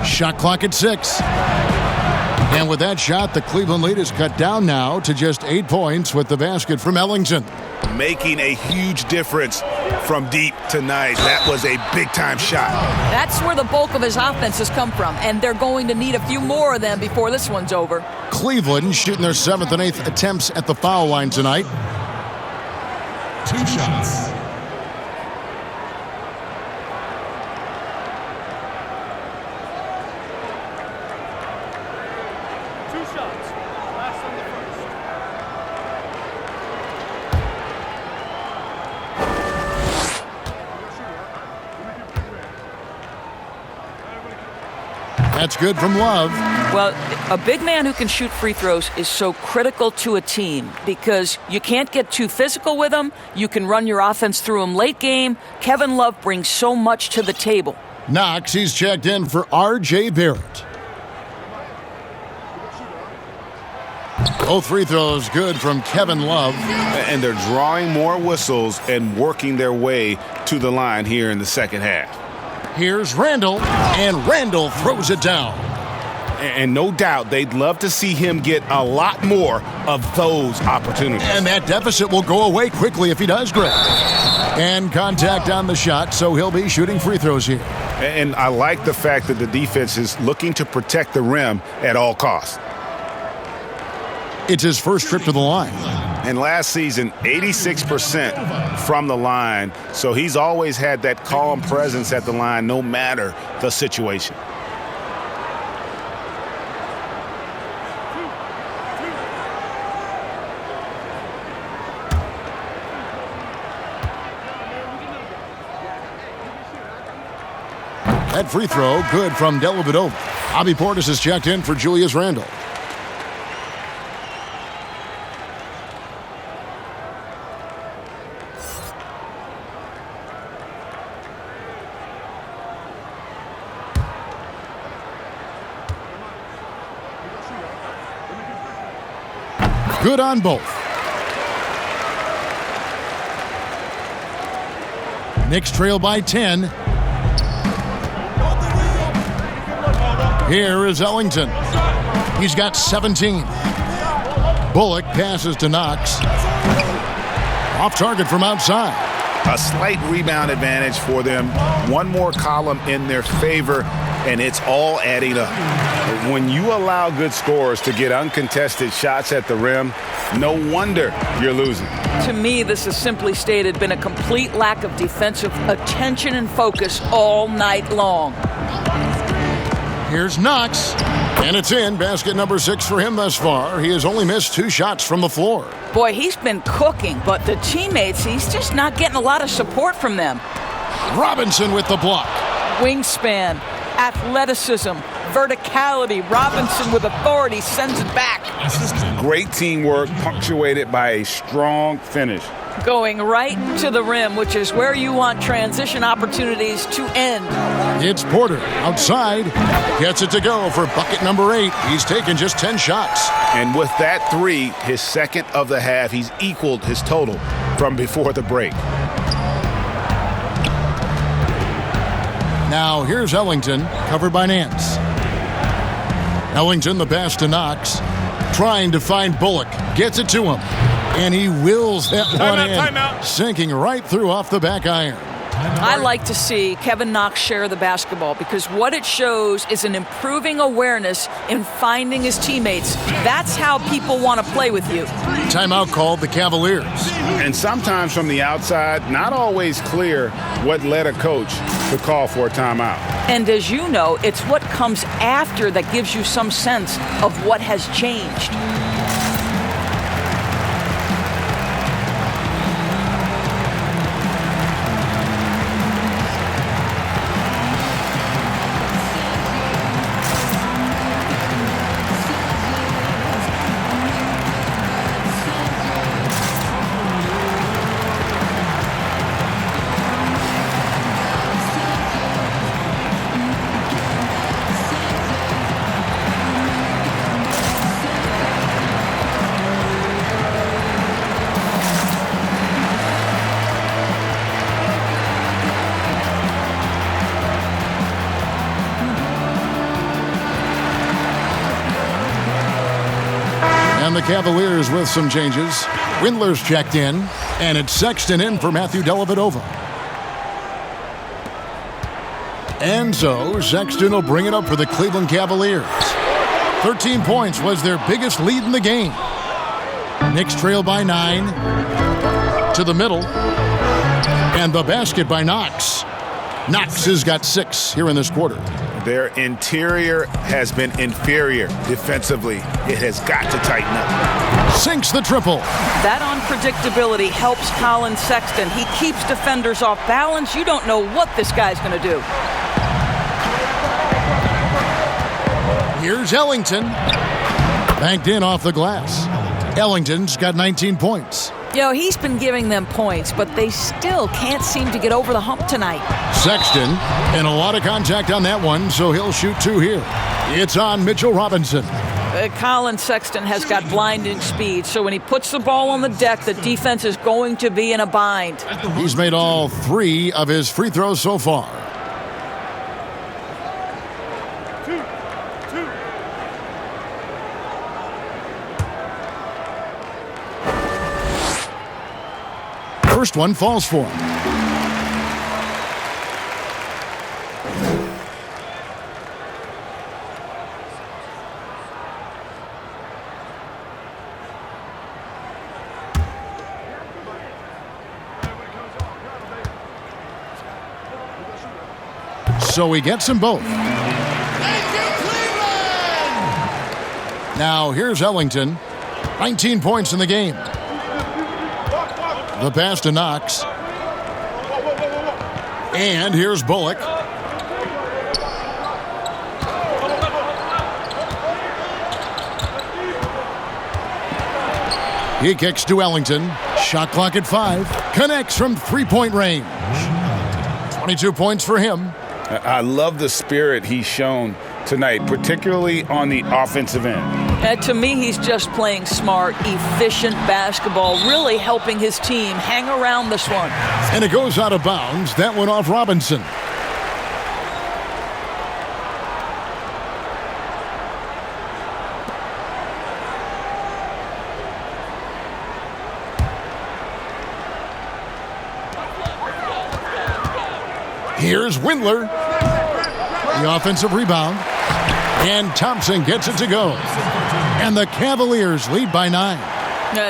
Shot clock at 6. And with that shot, the Cleveland lead is cut down now to just 8 points with the basket from Ellington. Making a huge difference from deep tonight. That was a big-time shot. That's where the bulk of his offense has come from, and they're going to need a few more of them before this one's over. Cleveland shooting their 7th and 8th attempts at the foul line tonight. 2 shots. That's good from Love. Well, a big man who can shoot free throws is so critical to a team because you can't get too physical with him. You can run your offense through him late game. Kevin Love brings so much to the table. Knox, he's checked in for R.J. Barrett. Both free throws good from Kevin Love. And they're drawing more whistles and working their way to the line here in the second half. Here's Randle, and Randle throws it down. And no doubt they'd love to see him get a lot more of those opportunities. And that deficit will go away quickly if he does, Greg. And contact on the shot, so he'll be shooting free throws here. And I like the fact that the defense is looking to protect the rim at all costs. It's his first trip to the line. And last season, 86% from the line. So he's always had that calm presence at the line no matter the situation. That free throw, good from Dellavedova. Bobby Portis has checked in for Julius Randle. Good on both. Knicks trail by 10. Here is Ellington. He's got 17. Bullock passes to Knox. Off target from outside. A slight rebound advantage for them. One more column in their favor, and it's all adding up. When you allow good scorers to get uncontested shots at the rim, no wonder you're losing. To me, this has simply stated been a complete lack of defensive attention and focus all night long. Here's Knox, and it's in. Basket number 6 for him thus far. He has only missed 2 shots from the floor. Boy, he's been cooking, but the teammates, he's just not getting a lot of support from them. Robinson with the block. Wingspan, athleticism, verticality. Robinson with authority sends it back. Great teamwork punctuated by a strong finish. Going right to the rim, which is where you want transition opportunities to end. It's Porter outside. Gets it to go for bucket number 8. He's taken just 10 shots. And with that 3, his second of the half, he's equaled his total from before the break. Now here's Ellington, covered by Nance. Ellington, the pass to Knox, trying to find Bullock. Gets it to him. And he wills that one in, sinking right through off the back iron. I like to see Kevin Knox share the basketball because what it shows is an improving awareness in finding his teammates. That's how people want to play with you. Timeout called the Cavaliers. And sometimes from the outside, not always clear what led a coach to call for a timeout. And as you know, it's what comes after that gives you some sense of what has changed. And the Cavaliers with some changes. Windler's checked in, and it's Sexton in for Matthew Dellavedova. And so Sexton will bring it up for the Cleveland Cavaliers. 13 points was their biggest lead in the game. Knicks trail by 9 to the middle, and the basket by Knox. Knox has got 6 here in this quarter. Their interior has been inferior defensively. It has got to tighten up. Sinks the triple. That unpredictability helps Colin Sexton. He keeps defenders off balance. You don't know what this guy's going to do. Here's Ellington. Banked in off the glass. Ellington's got 19 points. You know, he's been giving them points, but they still can't seem to get over the hump tonight. Sexton, and a lot of contact on that one, so he'll shoot 2 here. It's on Mitchell Robinson. Colin Sexton has got blinding speed, so when he puts the ball on the deck, the defense is going to be in a bind. He's made all 3 of his free throws so far. First one falls for him. So he gets them both. Now here's Ellington. 19 points in the game. The pass to Knox. And here's Bullock. He kicks to Ellington. Shot clock at 5. Connects from three-point range. 22 points for him. I love the spirit he's shown tonight, particularly on the offensive end. To me, he's just playing smart, efficient basketball, really helping his team hang around this one. And it goes out of bounds. That one off Robinson. Here's Windler. The offensive rebound. And Thompson gets it to go. And the Cavaliers lead by 9.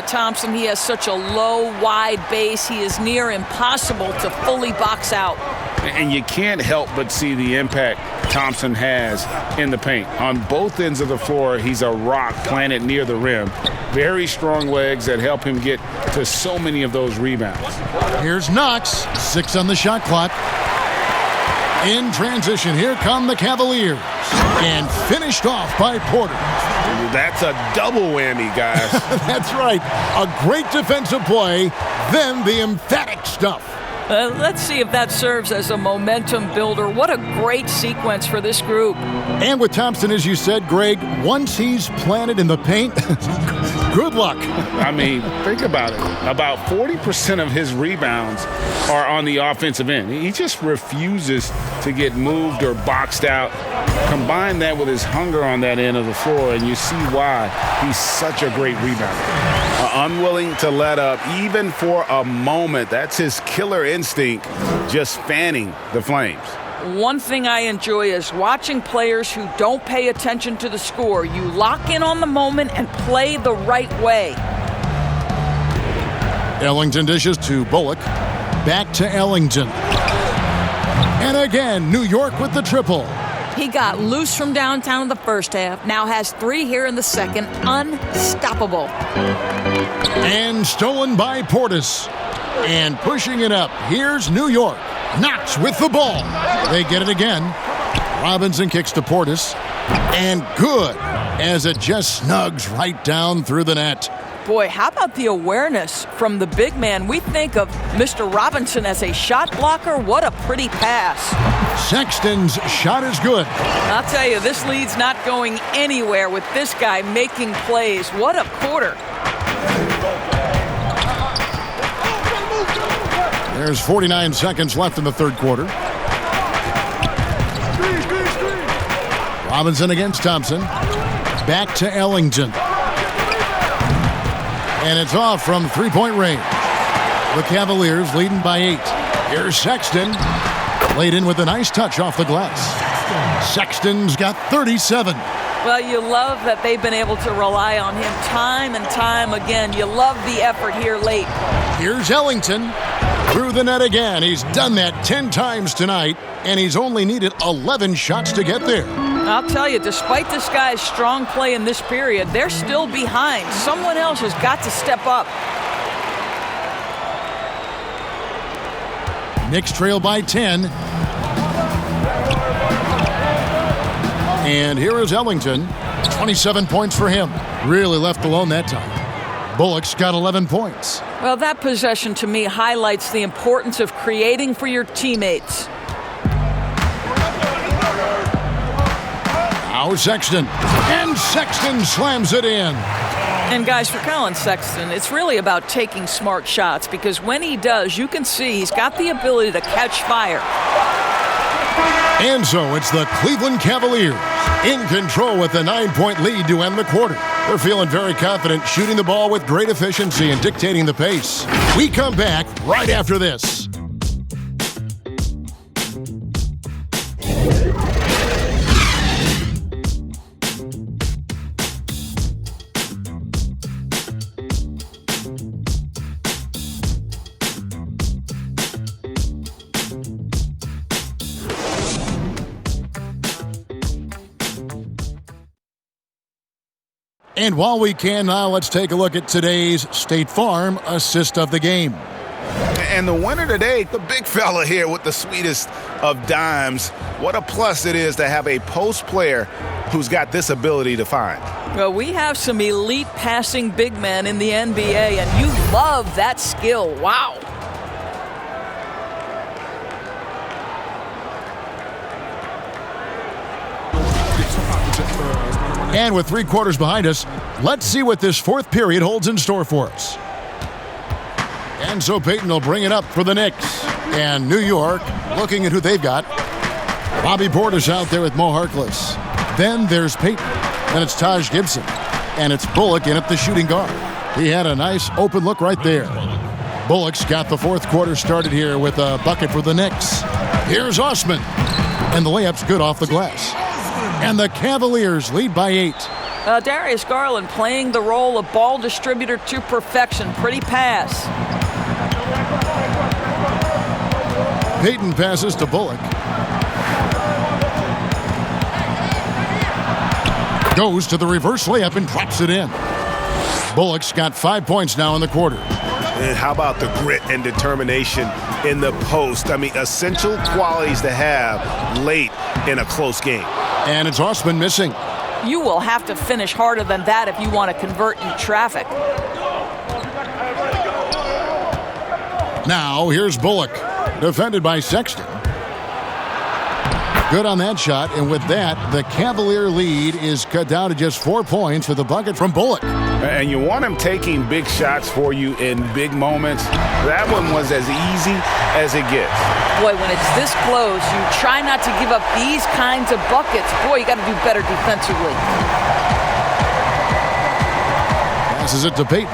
Thompson, he has such a low, wide base. He is near impossible to fully box out. And you can't help but see the impact Thompson has in the paint. On both ends of the floor, he's a rock planted near the rim. Very strong legs that help him get to so many of those rebounds. Here's Knox. 6 on the shot clock. In transition, here come the Cavaliers. and finished off by Porter. That's a double whammy, guys. That's right. A great defensive play, then the emphatic stuff. Let's see if that serves as a momentum builder. What a great sequence for this group. And with Thompson, as you said, Greg, once he's planted in the paint, good luck. I mean, think about it. About 40% of his rebounds are on the offensive end. He just refuses to get moved or boxed out. Combine that with his hunger on that end of the floor, and you see why he's such a great rebounder. Unwilling to let up even for a moment. That's his killer instinct, just fanning the flames. One thing I enjoy is watching players who don't pay attention to the score. You lock in on the moment and play the right way. Ellington dishes to Bullock. Back to Ellington. And again, New York with the triple. He got loose from downtown in the first half. Now has 3 here in the second. Unstoppable. And stolen by Portis. And pushing it up. Here's New York. Knox with the ball. They get it again. Robinson kicks to Portis. And good, as it just snugs right down through the net. Boy, how about the awareness from the big man? We think of Mr. Robinson as a shot blocker. What a pretty pass. Sexton's shot is good. I'll tell you, this lead's not going anywhere with this guy making plays. What a quarter. There's 49 seconds left in the third quarter. Robinson against Thompson. Back to Ellington. And it's off from three-point range. The Cavaliers leading by 8. Here's Sexton. Laid in with a nice touch off the glass. Sexton's got 37. Well, you love that they've been able to rely on him time and time again. You love the effort here late. Here's Ellington. Through the net again. He's done that 10 times tonight, and he's only needed 11 shots to get there. I'll tell you, despite this guy's strong play in this period, they're still behind. Someone else has got to step up. Knicks trail by 10. And here is Ellington. 27 points for him. Really left alone that time. Bullock's got 11 points. Well, that possession to me highlights the importance of creating for your teammates. Now Sexton. And Sexton slams it in. And guys, for Colin Sexton, it's really about taking smart shots, because when he does, you can see he's got the ability to catch fire. And so it's the Cleveland Cavaliers in control with a 9-point lead to end the quarter. They're feeling very confident, shooting the ball with great efficiency and dictating the pace. We come back right after this. And while we can now, let's take a look at today's State Farm assist of the game. And the winner today, the big fella here with the sweetest of dimes. What a plus it is to have a post player who's got this ability to find. Well, we have some elite passing big men in the NBA, and you love that skill. Wow. And with 3 quarters behind us, let's see what this fourth period holds in store for us. And so Payton will bring it up for the Knicks. And New York, looking at who they've got. Bobby Portis out there with Mo Harkless. Then there's Payton. Then it's Taj Gibson. And it's Bullock in at the shooting guard. He had a nice open look right there. Bullock's got the fourth quarter started here with a bucket for the Knicks. Here's Osman. And the layup's good off the glass. And the Cavaliers lead by 8. Darius Garland playing the role of ball distributor to perfection. Pretty pass. Payton passes to Bullock. Goes to the reverse layup and drops it in. Bullock's got 5 points now in the quarter. And how about the grit and determination in the post? I mean, essential qualities to have late in a close game. And it's Osman missing. You will have to finish harder than that if you want to convert in traffic. Now, here's Bullock, defended by Sexton. Good on that shot, and with that, the Cavalier lead is cut down to just 4 points with a bucket from Bullock. And you want him taking big shots for you in big moments. That one was as easy as it gets. Boy, when it's this close, you try not to give up these kinds of buckets. Boy, you got to do better defensively. Passes it to Payton.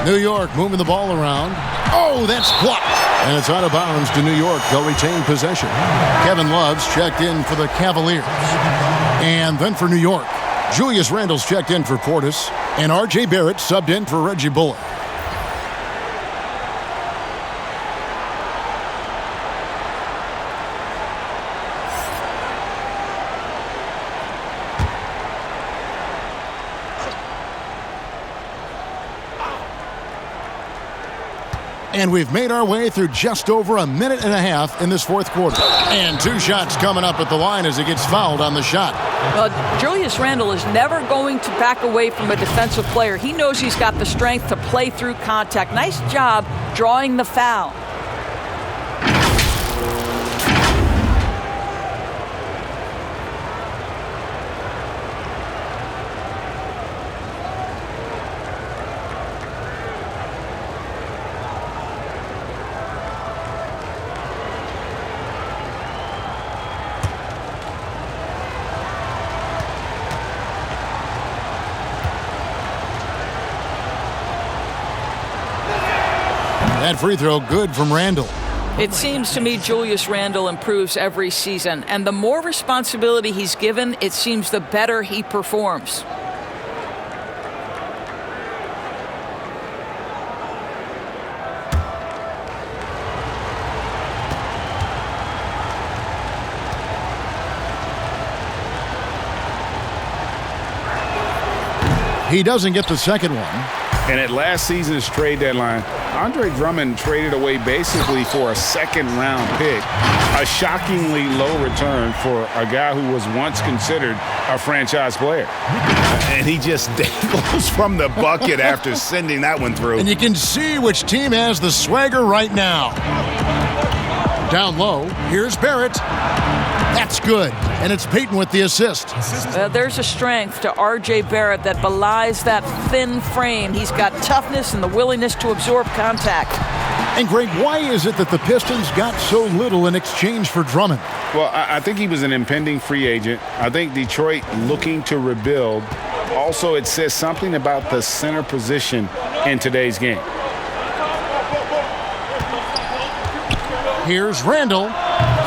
New York moving the ball around. Oh, that's blocked. And it's out of bounds to New York. They'll retain possession. Kevin Love's checked in for the Cavaliers. And then for New York, Julius Randle's checked in for Portis. And R.J. Barrett subbed in for Reggie Bullock. And we've made our way through just over a minute and a half in this fourth quarter. And 2 shots coming up at the line as he gets fouled on the shot. Well, Julius Randle is never going to back away from a defensive player. He knows he's got the strength to play through contact. Nice job drawing the foul. That free throw good from Randle. It seems to me Julius Randle improves every season, and the more responsibility he's given, it seems the better he performs. He doesn't get the second one. And at last season's trade deadline, Andre Drummond traded away basically for a second-round pick, a shockingly low return for a guy who was once considered a franchise player. And he just dangles from the bucket after sending that one through. And you can see which team has the swagger right now. Down low, here's Barrett. That's good. And it's Payton with the assist. There's a strength to R.J. Barrett that belies that thin frame. He's got toughness and the willingness to absorb contact. And Greg, why is it that the Pistons got so little in exchange for Drummond? Well, I think he was an impending free agent. I think Detroit looking to rebuild. Also, it says something about the center position in today's game. Here's Randle.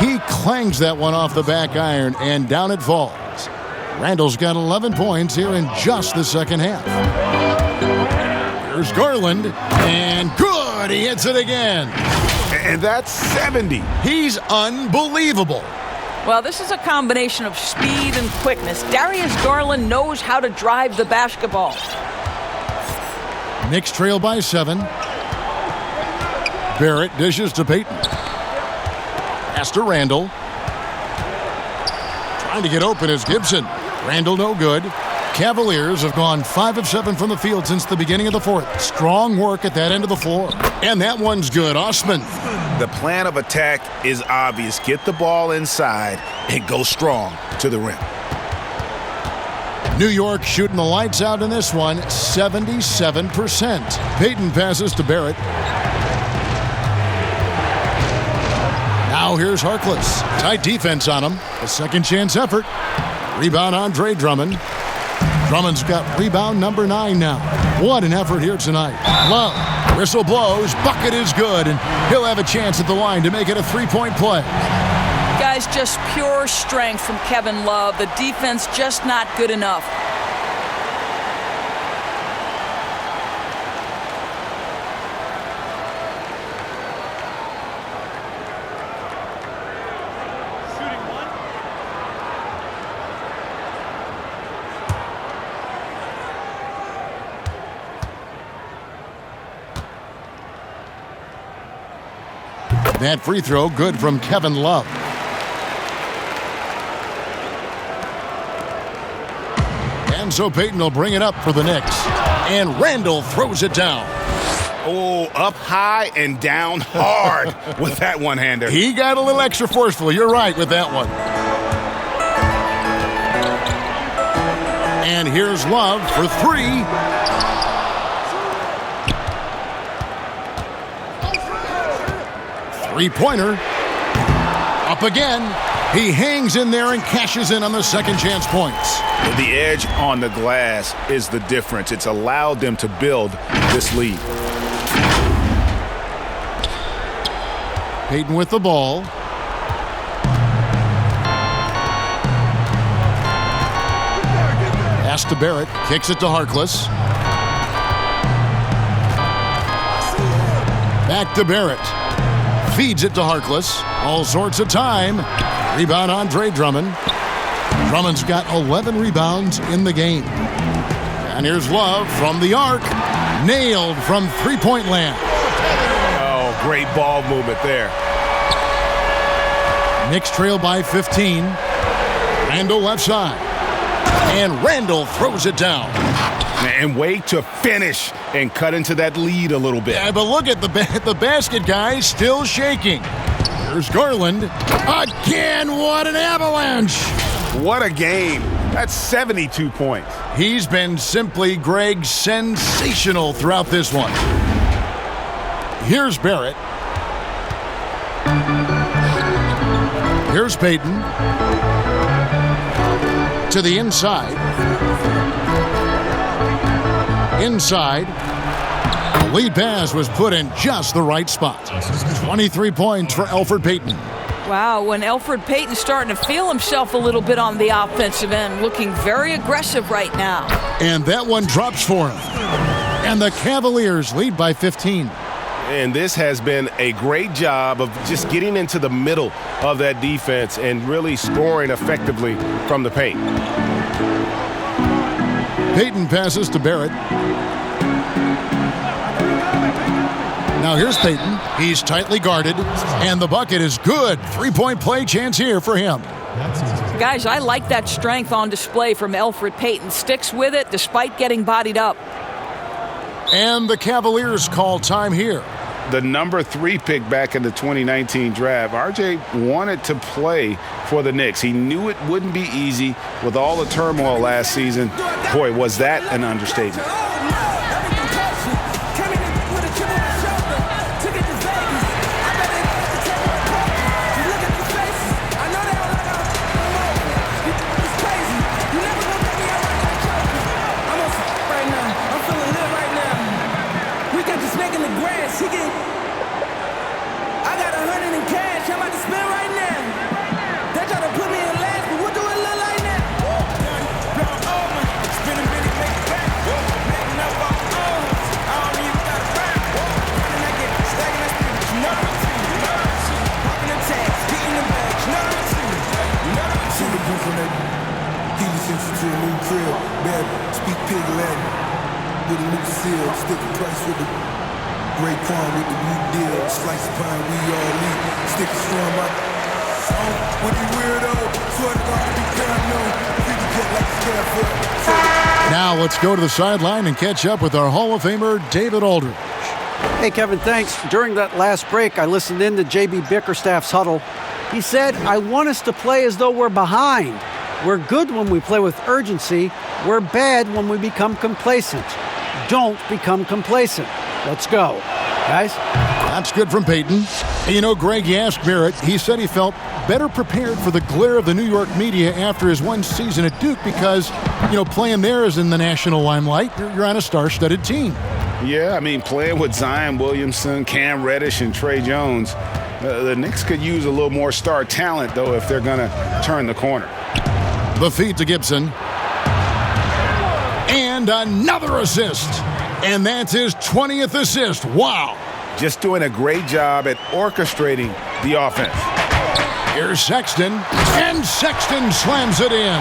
He clangs that one off the back iron, and down it falls. Randle's got 11 points here in just the second half. Here's Garland, and good! He hits it again. And that's 70. He's unbelievable. Well, this is a combination of speed and quickness. Darius Garland knows how to drive the basketball. Knicks trail by 7. Barrett dishes to Payton. Pass to Randle. Trying to get open is Gibson. Randle no good. Cavaliers have gone 5 of 7 from the field since the beginning of the fourth. Strong work at that end of the floor. And that one's good. Osman. The plan of attack is obvious. Get the ball inside and go strong to the rim. New York shooting the lights out in this one, 77%. Payton passes to Barrett. Now here's Harkless. Tight defense on him. A second chance effort. Rebound Andre Drummond. Drummond's got rebound number 9 now. What an effort here tonight. Love. Whistle blows. Bucket is good. And he'll have a chance at the line to make it a 3-point play. Guys, just pure strength from Kevin Love. The defense just not good enough. That free throw good from Kevin Love. And so Payton will bring it up for the Knicks. And Randle throws it down. Oh, up high and down hard with that one-hander. He got a little extra forceful. You're right with that one. And here's Love for three. Three-pointer. Up again. He hangs in there and cashes in on the second chance points. The edge on the glass is the difference. It's allowed them to build this lead. Payton with the ball. Pass to Barrett. Kicks it to Harkless. Back to Barrett. Feeds it to Harkless. All sorts of time. Rebound Andre Drummond. Drummond's got 11 rebounds in the game. And here's Love from the arc. Nailed from three-point land. Oh, great ball movement there. Knicks trail by 15. Randle left side. And Randle throws it down. And wait to finish and cut into that lead a little bit. Yeah, but look at the basket, guys, still shaking. Here's Garland. Again, what an avalanche. What a game. That's 72 points. He's been simply, Greg, sensational throughout this one. Here's Barrett. Here's Payton. To the inside. Inside. The lead pass was put in just the right spot. 23 points for Elfrid Payton. Wow, when Elfrid Payton's starting to feel himself a little bit on the offensive end, looking very aggressive right now. And that one drops for him. And the Cavaliers lead by 15. And this has been a great job of just getting into the middle of that defense and really scoring effectively from the paint. Payton passes to Barrett. Now here's Payton. He's tightly guarded, and the bucket is good. Three-point play chance here for him. Guys, I like that strength on display from Elfrid Payton. Sticks with it despite getting bodied up. And the Cavaliers call time here. The number 3 pick back in the 2019 draft, RJ wanted to play for the Knicks. He knew it wouldn't be easy with all the turmoil last season. Boy, was that an understatement. Now let's go to the sideline and catch up with our Hall of Famer, David Aldridge. Hey, Kevin, thanks. During that last break, I listened in to J.B. Bickerstaff's huddle. He said, I want us to play as though we're behind. We're good when we play with urgency. We're bad when we become complacent. Don't become complacent. Let's go. Guys? That's good from Payton. And you know, Greg, you asked Barrett. He said he felt better prepared for the glare of the New York media after his one season at Duke because, you know, playing there is in the national limelight. You're on a star-studded team. Yeah, I mean, playing with Zion Williamson, Cam Reddish, and Trey Jones, the Knicks could use a little more star talent, though, if they're going to turn the corner. The feed to Gibson. And another assist. And that's his 20th assist. Wow. Just doing a great job at orchestrating the offense. Here's Sexton. And Sexton slams it in.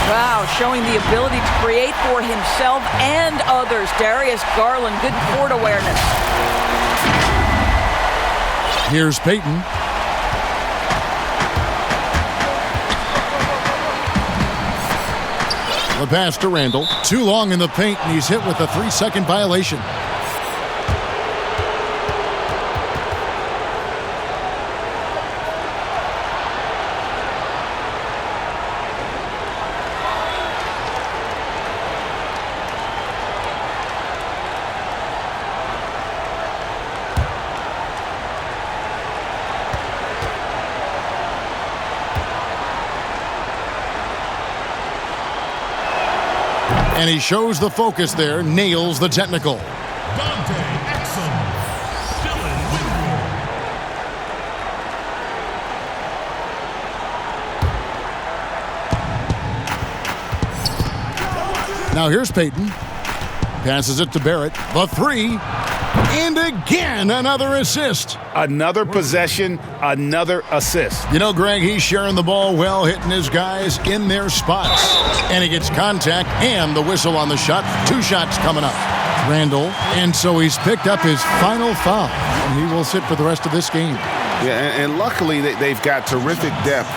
Wow, showing the ability to create for himself and others. Darius Garland, good court awareness. Here's Payton. The pass to Randle. Too long in the paint, and he's hit with a 3-second violation. And he shows the focus there, nails the technical. Now here's Payton. Passes it to Barrett. The three. And again, another assist. Another possession, another assist. You know, Greg, he's sharing the ball well, hitting his guys in their spots. And he gets contact and the whistle on the shot. 2 shots coming up. Randle. And so he's picked up his final foul. And he will sit for the rest of this game. Yeah, and luckily they've got terrific depth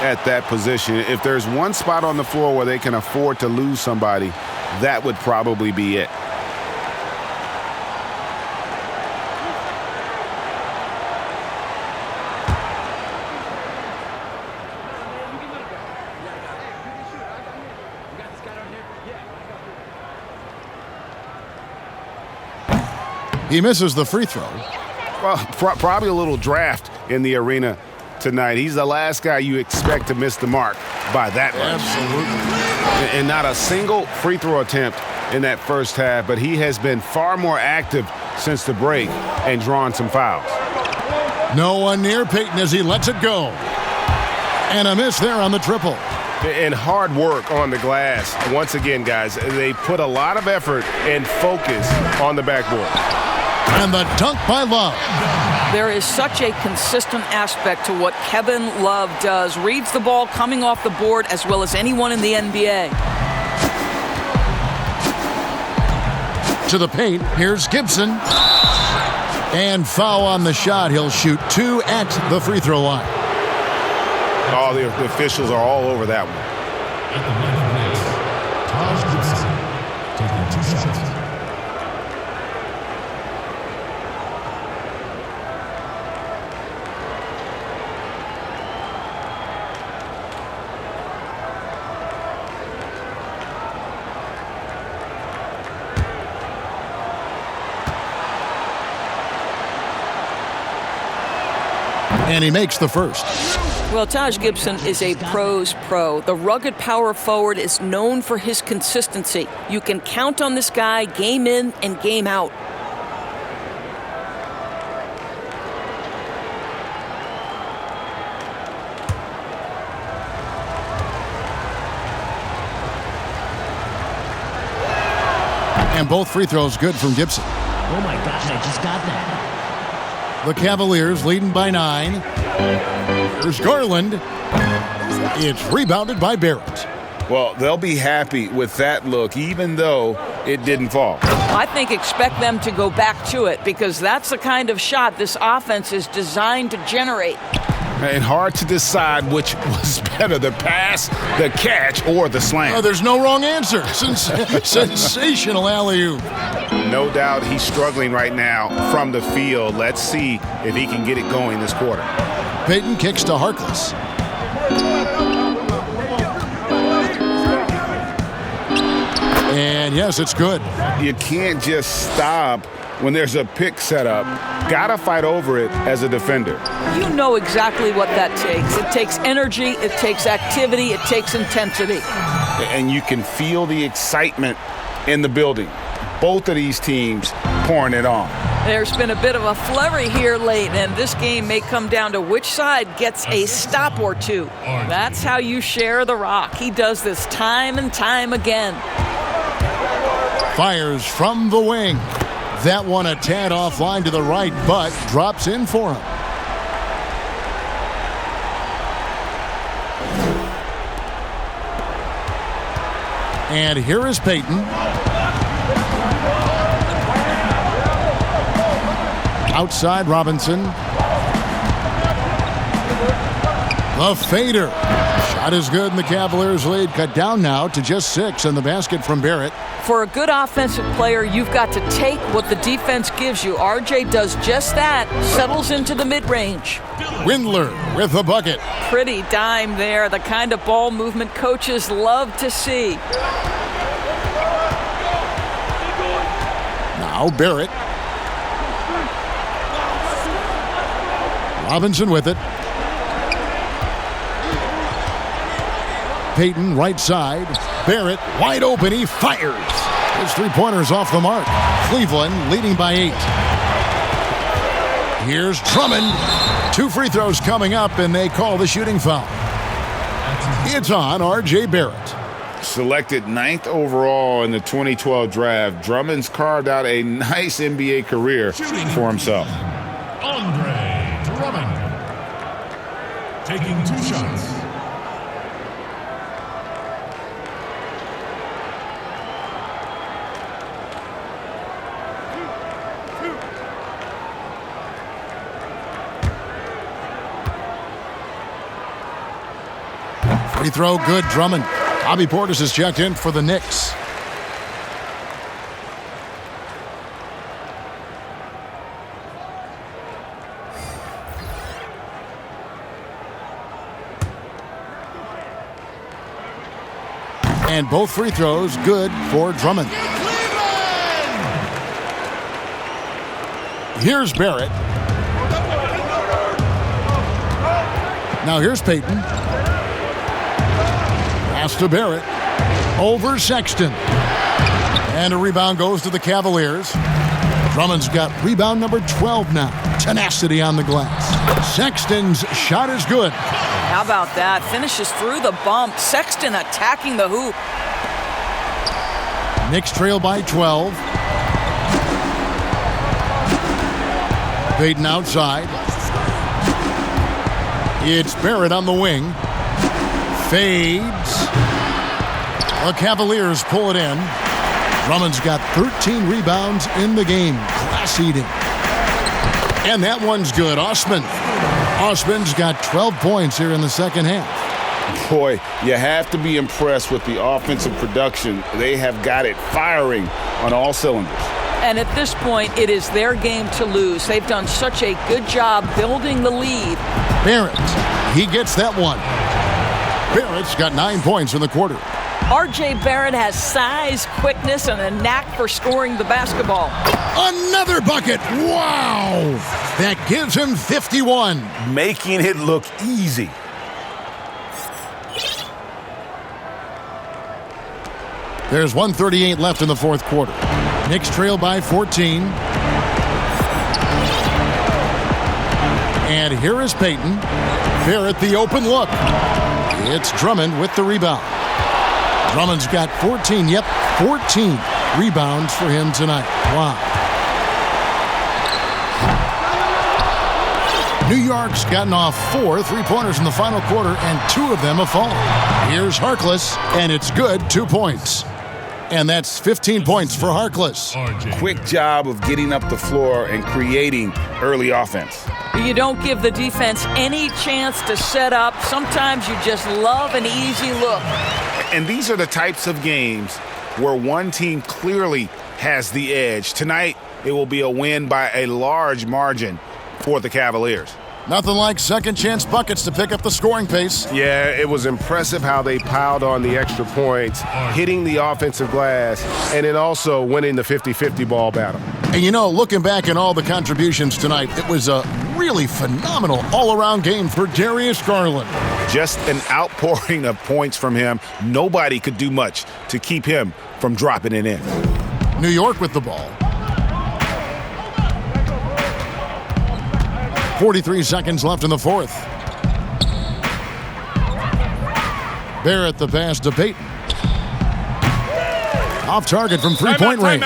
at that position. If there's one spot on the floor where they can afford to lose somebody, that would probably be it. He misses the free throw. Well, probably a little draft in the arena tonight. He's the last guy you expect to miss the mark by that much. Absolutely. And not a single free throw attempt in that first half, but he has been far more active since the break and drawn some fouls. No one near Payton as he lets it go. And a miss there on the triple. And hard work on the glass. Once again, guys, they put a lot of effort and focus on the backboard. And the dunk by Love. There is such a consistent aspect to what Kevin Love does. Reads the ball coming off the board as well as anyone in the NBA. To the paint, here's Gibson. And foul on the shot. He'll shoot 2 at the free throw line. Oh, the officials are all over that one. At the line for Knicks, Taj Gibson taking 2 shots. And he makes the first. Well, Taj Gibson is a pro's pro. The rugged power forward is known for his consistency. You can count on this guy game in and game out. And both free throws good from Gibson. Oh my gosh, I just got that. The Cavaliers leading by 9. Here's Garland. It's rebounded by Barrett. Well, they'll be happy with that look, even though it didn't fall. I think expect them to go back to it because that's the kind of shot this offense is designed to generate. And hard to decide which was better, the pass, the catch, or the slam. Oh, there's no wrong answer. Sensational alley-oop. No doubt he's struggling right now from the field. Let's see if he can get it going this quarter. Payton kicks to Harkless. And yes, it's good. You can't just stop when there's a pick set up. Gotta fight over it as a defender. You know exactly what that takes. It takes energy, it takes activity, it takes intensity. And you can feel the excitement in the building. Both of these teams pouring it on. There's been a bit of a flurry here late, and this game may come down to which side gets a stop or two. That's how you share the rock. He does this time and time again. Fires from the wing. That one a tad offline to the right, but drops in for him. And here is Payton. Outside Robinson. The fader. Shot Not as good, and the Cavaliers' lead cut down now to just 6 in the basket from Barrett. For a good offensive player, you've got to take what the defense gives you. RJ does just that, settles into the mid-range. Windler with the bucket. Pretty dime there, the kind of ball movement coaches love to see. Now Barrett. Robinson with it. Payton right side. Barrett wide open. He fires. His three-pointer's off the mark. Cleveland leading by 8. Here's Drummond. 2 free throws coming up, and they call the shooting foul. It's on R.J. Barrett. Selected 9th overall in the 2012 draft, Drummond's carved out a nice NBA career for himself. Andre Drummond taking 2 shots. Free throw good, Drummond. Bobby Portis is checked in for the Knicks. And both free throws good for Drummond. Here's Barrett. Now here's Payton. Pass to Barrett. Over Sexton. And a rebound goes to the Cavaliers. Drummond's got rebound number 12 now. Tenacity on the glass. Sexton's shot is good. How about that? Finishes through the bump. Sexton attacking the hoop. Knicks trail by 12. Payton outside. It's Barrett on the wing. Fades. The Cavaliers pull it in. Drummond's got 13 rebounds in the game. Class-eating. And that one's good. Osman's got 12 points here in the second half. Boy, you have to be impressed with the offensive production. They have got it firing on all cylinders. And at this point, it is their game to lose. They've done such a good job building the lead. Barrett, he gets that one. Barrett's got 9 points in the quarter. R.J. Barrett has size, quickness, and a knack for scoring the basketball. Another bucket. Wow. That gives him 51. Making it look easy. There's 1:38 left in the fourth quarter. Knicks trail by 14. And here is Payton. Barrett the open look. It's Drummond with the rebound. Drummond's got 14. Yep, 14 rebounds for him tonight. Wow. New York's gotten off 4 3-pointers in the final quarter, and 2 of them have fallen. Here's Harkless, and it's good, 2 points. And that's 15 points for Harkless. Quick job of getting up the floor and creating early offense. You don't give the defense any chance to set up. Sometimes you just love an easy look. And these are the types of games where one team clearly has the edge. Tonight, it will be a win by a large margin for the Cavaliers. Nothing like second chance buckets to pick up the scoring pace. Yeah, it was impressive how they piled on the extra points, hitting the offensive glass, and then also winning the 50-50 ball battle. And you know, looking back at all the contributions tonight, it was a really phenomenal all-around game for Darius Garland. Just an outpouring of points from him. Nobody could do much to keep him from dropping it in. New York with the ball. 43 seconds left in the fourth. Barrett the pass to Payton. Off target from three-point range.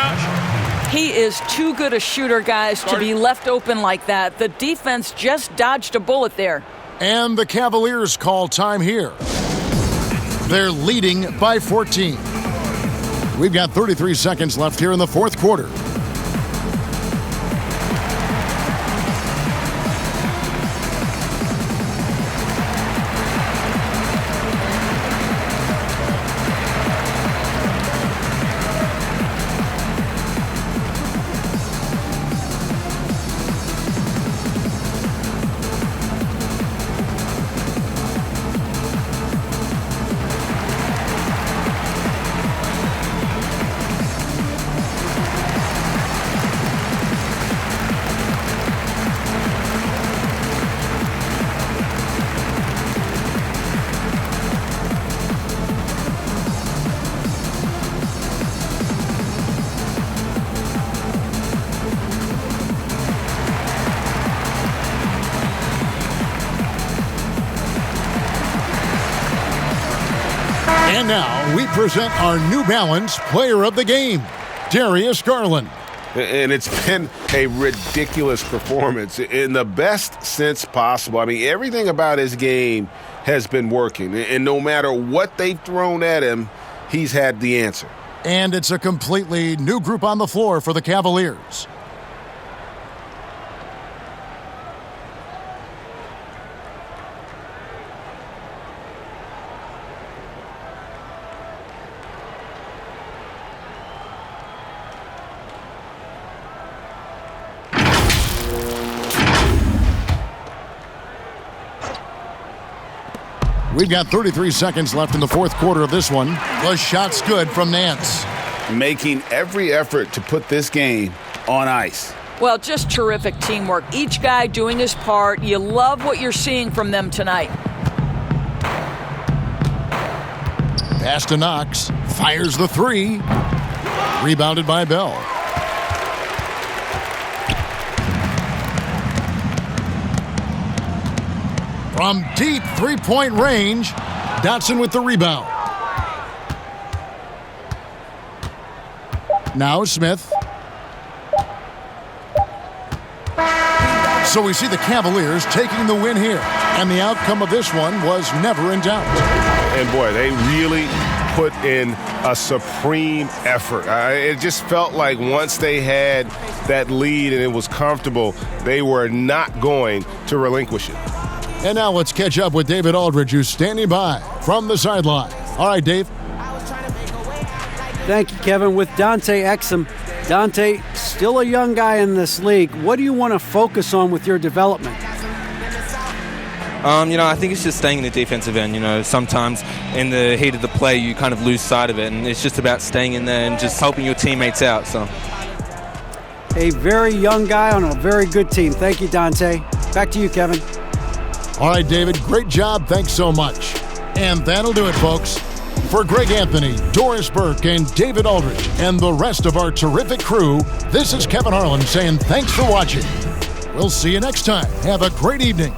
He is too good a shooter, guys, to be left open like that. The defense just dodged a bullet there. And the Cavaliers call time here. They're leading by 14. We've got 33 seconds left here in the fourth quarter. And now we present our New Balance Player of the Game, Darius Garland. And it's been a ridiculous performance in the best sense possible. I mean, everything about his game has been working. And no matter what they've thrown at him, he's had the answer. And it's a completely new group on the floor for the Cavaliers. We've got 33 seconds left in the fourth quarter of this one. The shot's good from Nance. Making every effort to put this game on ice. Well, just terrific teamwork. Each guy doing his part. You love what you're seeing from them tonight. Pass to Knox. Fires the three. Rebounded by Bell. From deep three-point range, Dotson with the rebound. Now Smith. So we see the Cavaliers taking the win here. And the outcome of this one was never in doubt. And boy, they really put in a supreme effort. It just felt like once they had that lead and it was comfortable, they were not going to relinquish it. And now let's catch up with David Aldridge, who's standing by from the sideline. All right, Dave. Thank you, Kevin. With Dante Exum. Dante, still a young guy in this league. What do you want to focus on with your development? I think it's just staying in the defensive end. Sometimes in the heat of the play, you kind of lose sight of it, and it's just about staying in there and just helping your teammates out. So, a very young guy on a very good team. Thank you, Dante. Back to you, Kevin. All right, David, great job. Thanks so much. And that'll do it, folks. For Greg Anthony, Doris Burke, and David Aldridge, and the rest of our terrific crew, this is Kevin Harlan saying thanks for watching. We'll see you next time. Have a great evening.